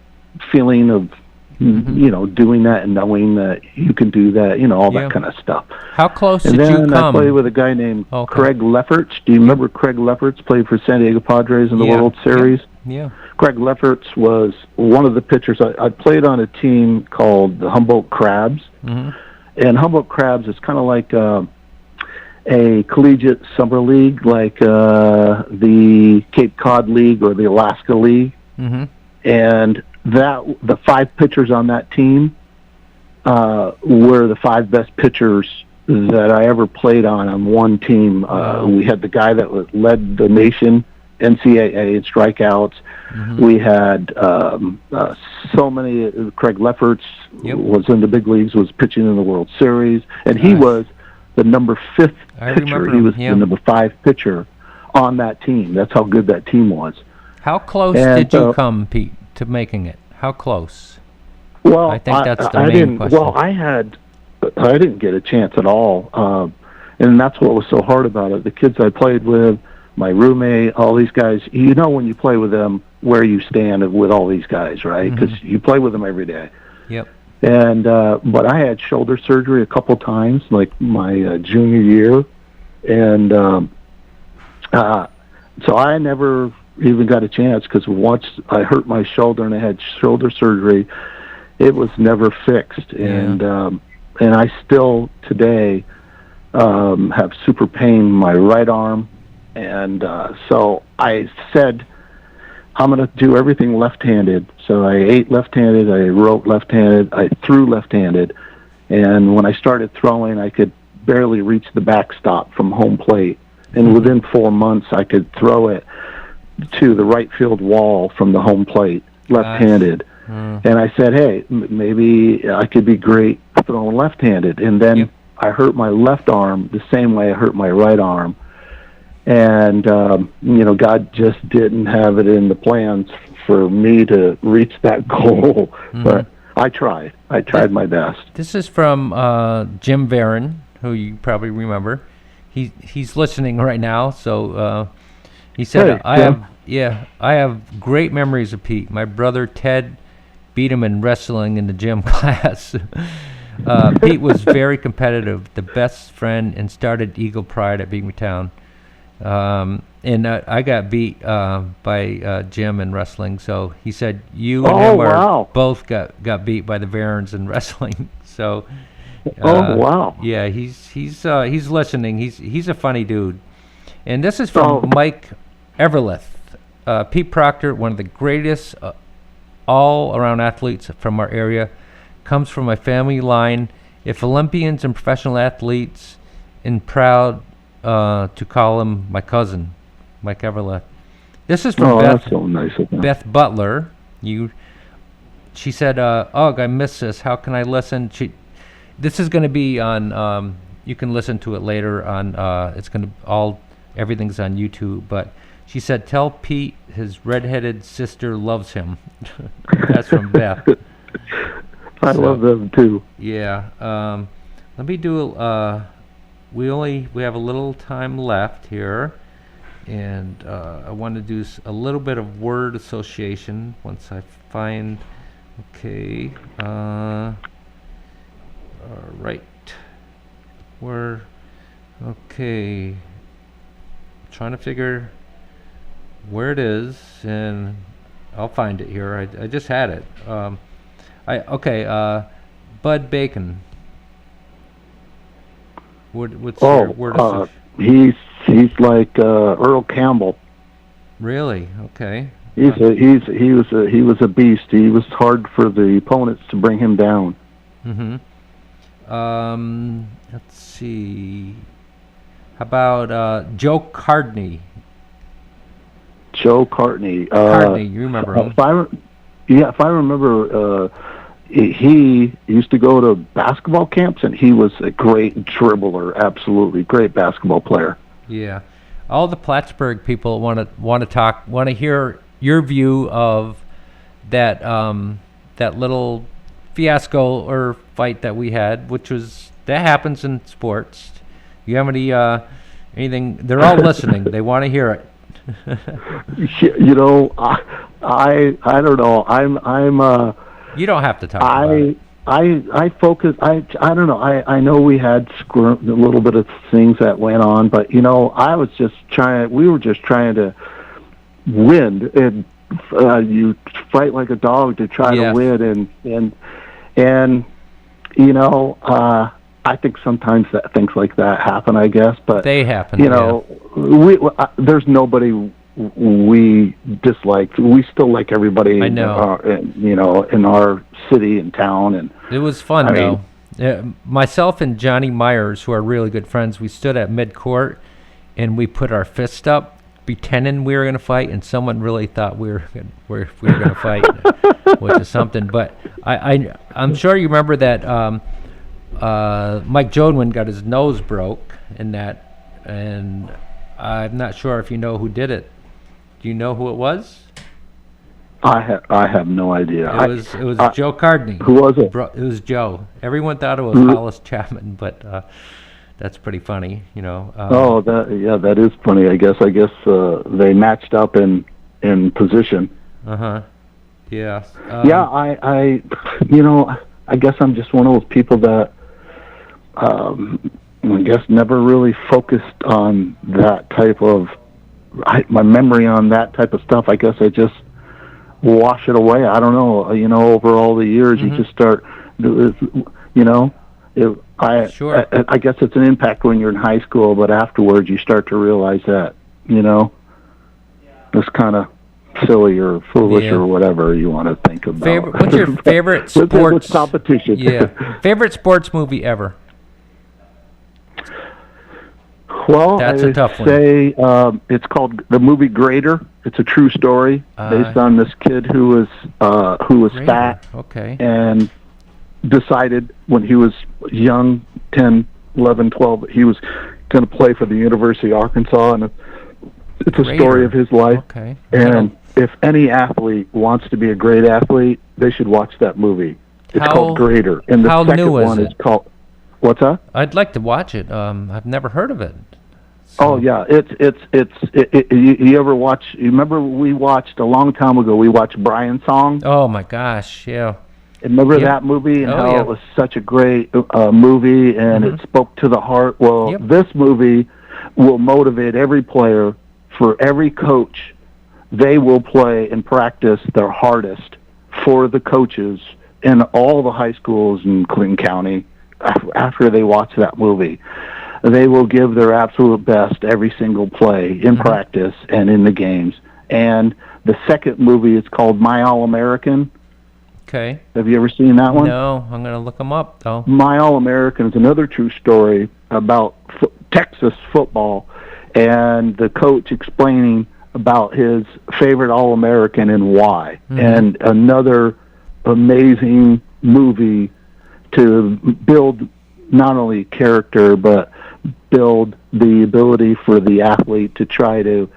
feeling of doing that and knowing that you can do that, all that kind of stuff. How close did you come? And then I played with a guy named Craig Lefferts. Do you remember Craig Lefferts? Played for San Diego Padres in the World Series. Yeah. Craig Lefferts was one of the pitchers. I played on a team called the Humboldt Crabs, and Humboldt Crabs is kind of like a collegiate summer league, like the Cape Cod League or the Alaska League, and the 5 pitchers on that team were the 5 best pitchers that I ever played on one team. We had the guy that led the nation, NCAA, in strikeouts. We had so many. Craig Lefferts was in the big leagues, was pitching in the World Series, and he was the number 5th pitcher. He was the number 5 pitcher on that team. That's how good that team was. How close did you come, Pete, to making it? How close? Well, I think that's the main question. Well, I didn't get a chance at all. And that's what was so hard about it. The kids I played with, my roommate, all these guys, you know when you play with them where you stand with all these guys, right? Because you play with them every day. Yep. And but I had shoulder surgery a couple times, like my junior year, and so I never even got a chance, because once I hurt my shoulder and I had shoulder surgery, it was never fixed. And I still today have super pain in my right arm, and so I said, I'm going to do everything left-handed. So I ate left-handed, I wrote left-handed, I threw left-handed, and when I started throwing, I could barely reach the backstop from home plate. And within 4 months, I could throw it to the right field wall from the home plate, left-handed. And I said, hey, maybe I could be great throwing left-handed. And then I hurt my left arm the same way I hurt my right arm. And, you know, God just didn't have it in the plans for me to reach that goal. But I tried. I tried my best. This is from Jim Varon, who you probably remember. He's listening right now. So he said, Hey, I have great memories of Pete. My brother Ted beat him in wrestling in the gym class. Pete was very competitive, the best friend, and started Eagle Pride at Beavertown. And I got beat by Jim in wrestling. So he said you and him both got beat by the Varens in wrestling. So yeah, he's listening. He's a funny dude. And this is from Mike Everlith. Pete Proctor, one of the greatest all-around athletes from our area, comes from my family line. If Olympians and professional athletes, and proud to call him my cousin, Mike Everleth. This is from Beth, that's so nice of them. Beth Butler. She said, "Ugh, I miss this. How can I listen?" This is going to be on. You can listen to it later on. It's going to everything's on YouTube. But she said, "Tell Pete his redheaded sister loves him." That's from Beth. I love them too. Yeah. Let me do. We have a little time left here, and I want to do a little bit of word association once I find. Okay. All right. Okay. Trying to figure where it is, and I'll find it here. I just had it. Bud Bacon. What's your word? He's like Earl Campbell. Really? Okay. He was a beast. He was hard for the opponents to bring him down. Let's see. How about Joe Cardney? Joe Cardney. Cardney, you remember him? If I remember, he used to go to basketball camps, and he was a great dribbler. Absolutely great basketball player. Yeah, all the Plattsburgh people want to hear your view of that that little fiasco or fight that we had, that happens in sports. You have anything? They're all listening. They want to hear it. You know, I don't know. I'm. You don't have to talk about it. I focus. I don't know. I know we had a little bit of things that went on, but you know, we were just trying to win, and you fight like a dog to try to win, and you know, I think sometimes things like that happen, I guess, but they happen. You know, there's nobody we dislike. We still like everybody. I know. You know, in our city and town, and it was fun though. Myself and Johnny Myers, who are really good friends, we stood at mid-court and we put our fist up, pretending we were going to fight, and someone really thought we were going to fight, which is something. But I'm sure you remember that Mike Jodwin got his nose broke in that, and I'm not sure if you know who did it. Do you know who it was? I have no idea. It was Joe Cardney. Who was it? It was Joe. Everyone thought it was Hollis Chapman, but That's pretty funny, you know. That is funny. I guess they matched up in position. Yeah. I guess I'm just one of those people that I guess never really focused on that type of my memory on that type of stuff. I guess I just wash it away. I don't know. Over all the years, you just start. Sure. I guess it's an impact when you're in high school, but afterwards you start to realize that it's kind of silly or foolish or whatever you want to think about. What's your favorite sports competition? Yeah, favorite sports movie ever? Well, that's a tough one. Say it's called the movie Grader. It's a true story based on this kid who was fat, and decided when he was young, 10, 11, 12, he was going to play for the University of Arkansas, and it's a story of his life. Okay. And if any athlete wants to be a great athlete, they should watch that movie. It's called Grader, and the second one is called. What's that? I'd like to watch it. I've never heard of it. So. Oh yeah, you ever watch? You remember we watched a long time ago. We watched Brian's Song. Oh my gosh, yeah. And remember that movie and how it was such a great movie and it spoke to the heart. Well, this movie will motivate every player. For every coach, they will play and practice their hardest for the coaches in all the high schools in Clinton County. After they watch that movie, they will give their absolute best every single play in practice and in the games. And the second movie is called My All-American. Okay. Have you ever seen that one? No, I'm going to look them up, though. My All-American is another true story about Texas football and the coach explaining about his favorite All-American and why. And another amazing movie to build not only character but build the ability for the athlete to try to,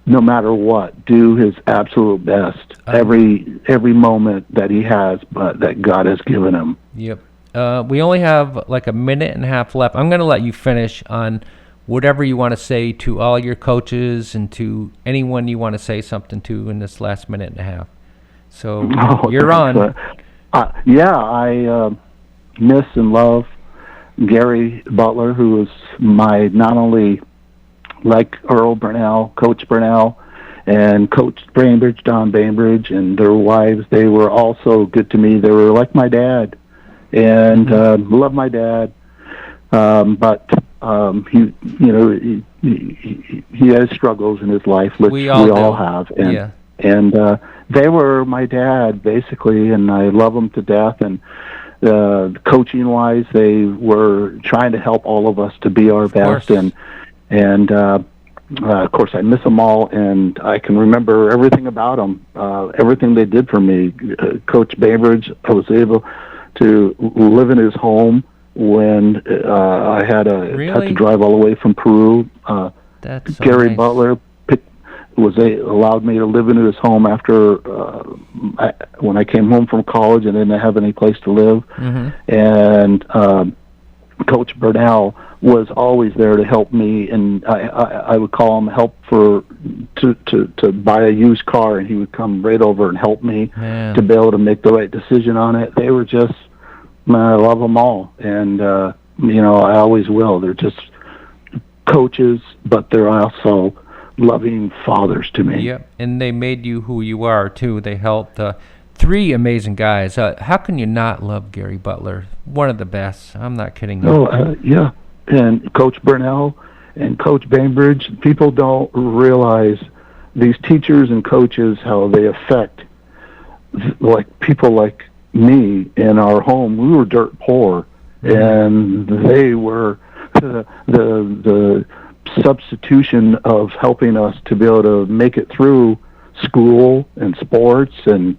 no matter what, do his absolute best every moment that he has, but that God has given him. Yep. We only have like a minute and a half left. I'm going to let you finish on whatever you want to say to all your coaches and to anyone you want to say something to in this last minute and a half. So you're on. I miss and love Gary Butler, who was my not only like Earl Burnell, Coach Burnell, and Coach Bainbridge, Don Bainbridge, and their wives. They were also good to me. They were like my dad, and love my dad. But he has struggles in his life, which we all have, and they were my dad basically, and I love them to death. And coaching wise, they were trying to help all of us to be our best, and of course I miss them all, and I can remember everything about them, everything they did for me. Coach Bainbridge, I was able to live in his home when I had to drive all the way from Peru. That's so Gary nice. Butler allowed me to live in his home after when I came home from college and didn't have any place to live. And Coach Burnell was always there to help me, and I would call him help to buy a used car, and he would come right over and help me to be able to make the right decision on it. They were just, I love them all, and I always will. They're just coaches, but they're also loving fathers to me. Yeah, and they made you who you are too. They helped three amazing guys. How can you not love Gary Butler? One of the best. I'm not kidding you. Yeah. And Coach Burnell and Coach Bainbridge, people don't realize these teachers and coaches, how they affect like people like me in our home. We were dirt poor, and they were the substitution of helping us to be able to make it through school and sports and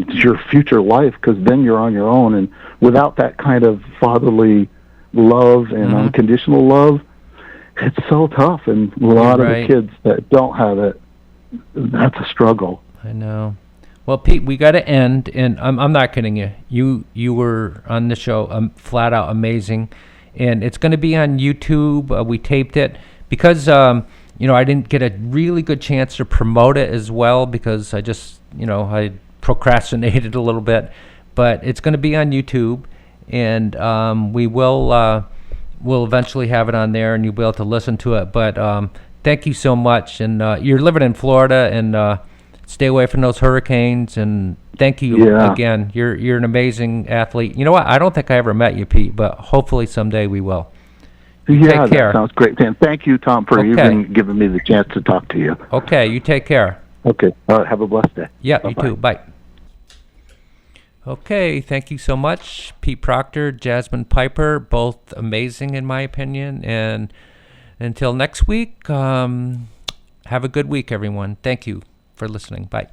your future life, because then you're on your own. And without that kind of fatherly love and unconditional love, it's so tough. And a lot of the kids that don't have it, that's a struggle. I know. Well, Pete, we got to end, and I'm not kidding you. You were on the show flat out amazing, and it's going to be on YouTube. We taped it because I didn't get a really good chance to promote it as well because I just I procrastinated a little bit. But it's going to be on YouTube, and we'll eventually have it on there, and you'll be able to listen to it. But thank you so much, and you're living in Florida, and stay away from those hurricanes. And thank you again. You're an amazing athlete. You know what? I don't think I ever met you, Pete, but hopefully someday we will. Yeah, take care. That sounds great. And thank you, Tom, for even giving me the chance to talk to you. Okay, you take care. Okay. All right. Have a blessed day. Yeah, Bye-bye. you too. Bye. Okay, thank you so much, Pete Proctor, Jasmine Piper, both amazing in my opinion. And until next week, have a good week, everyone. Thank you for listening. Bye.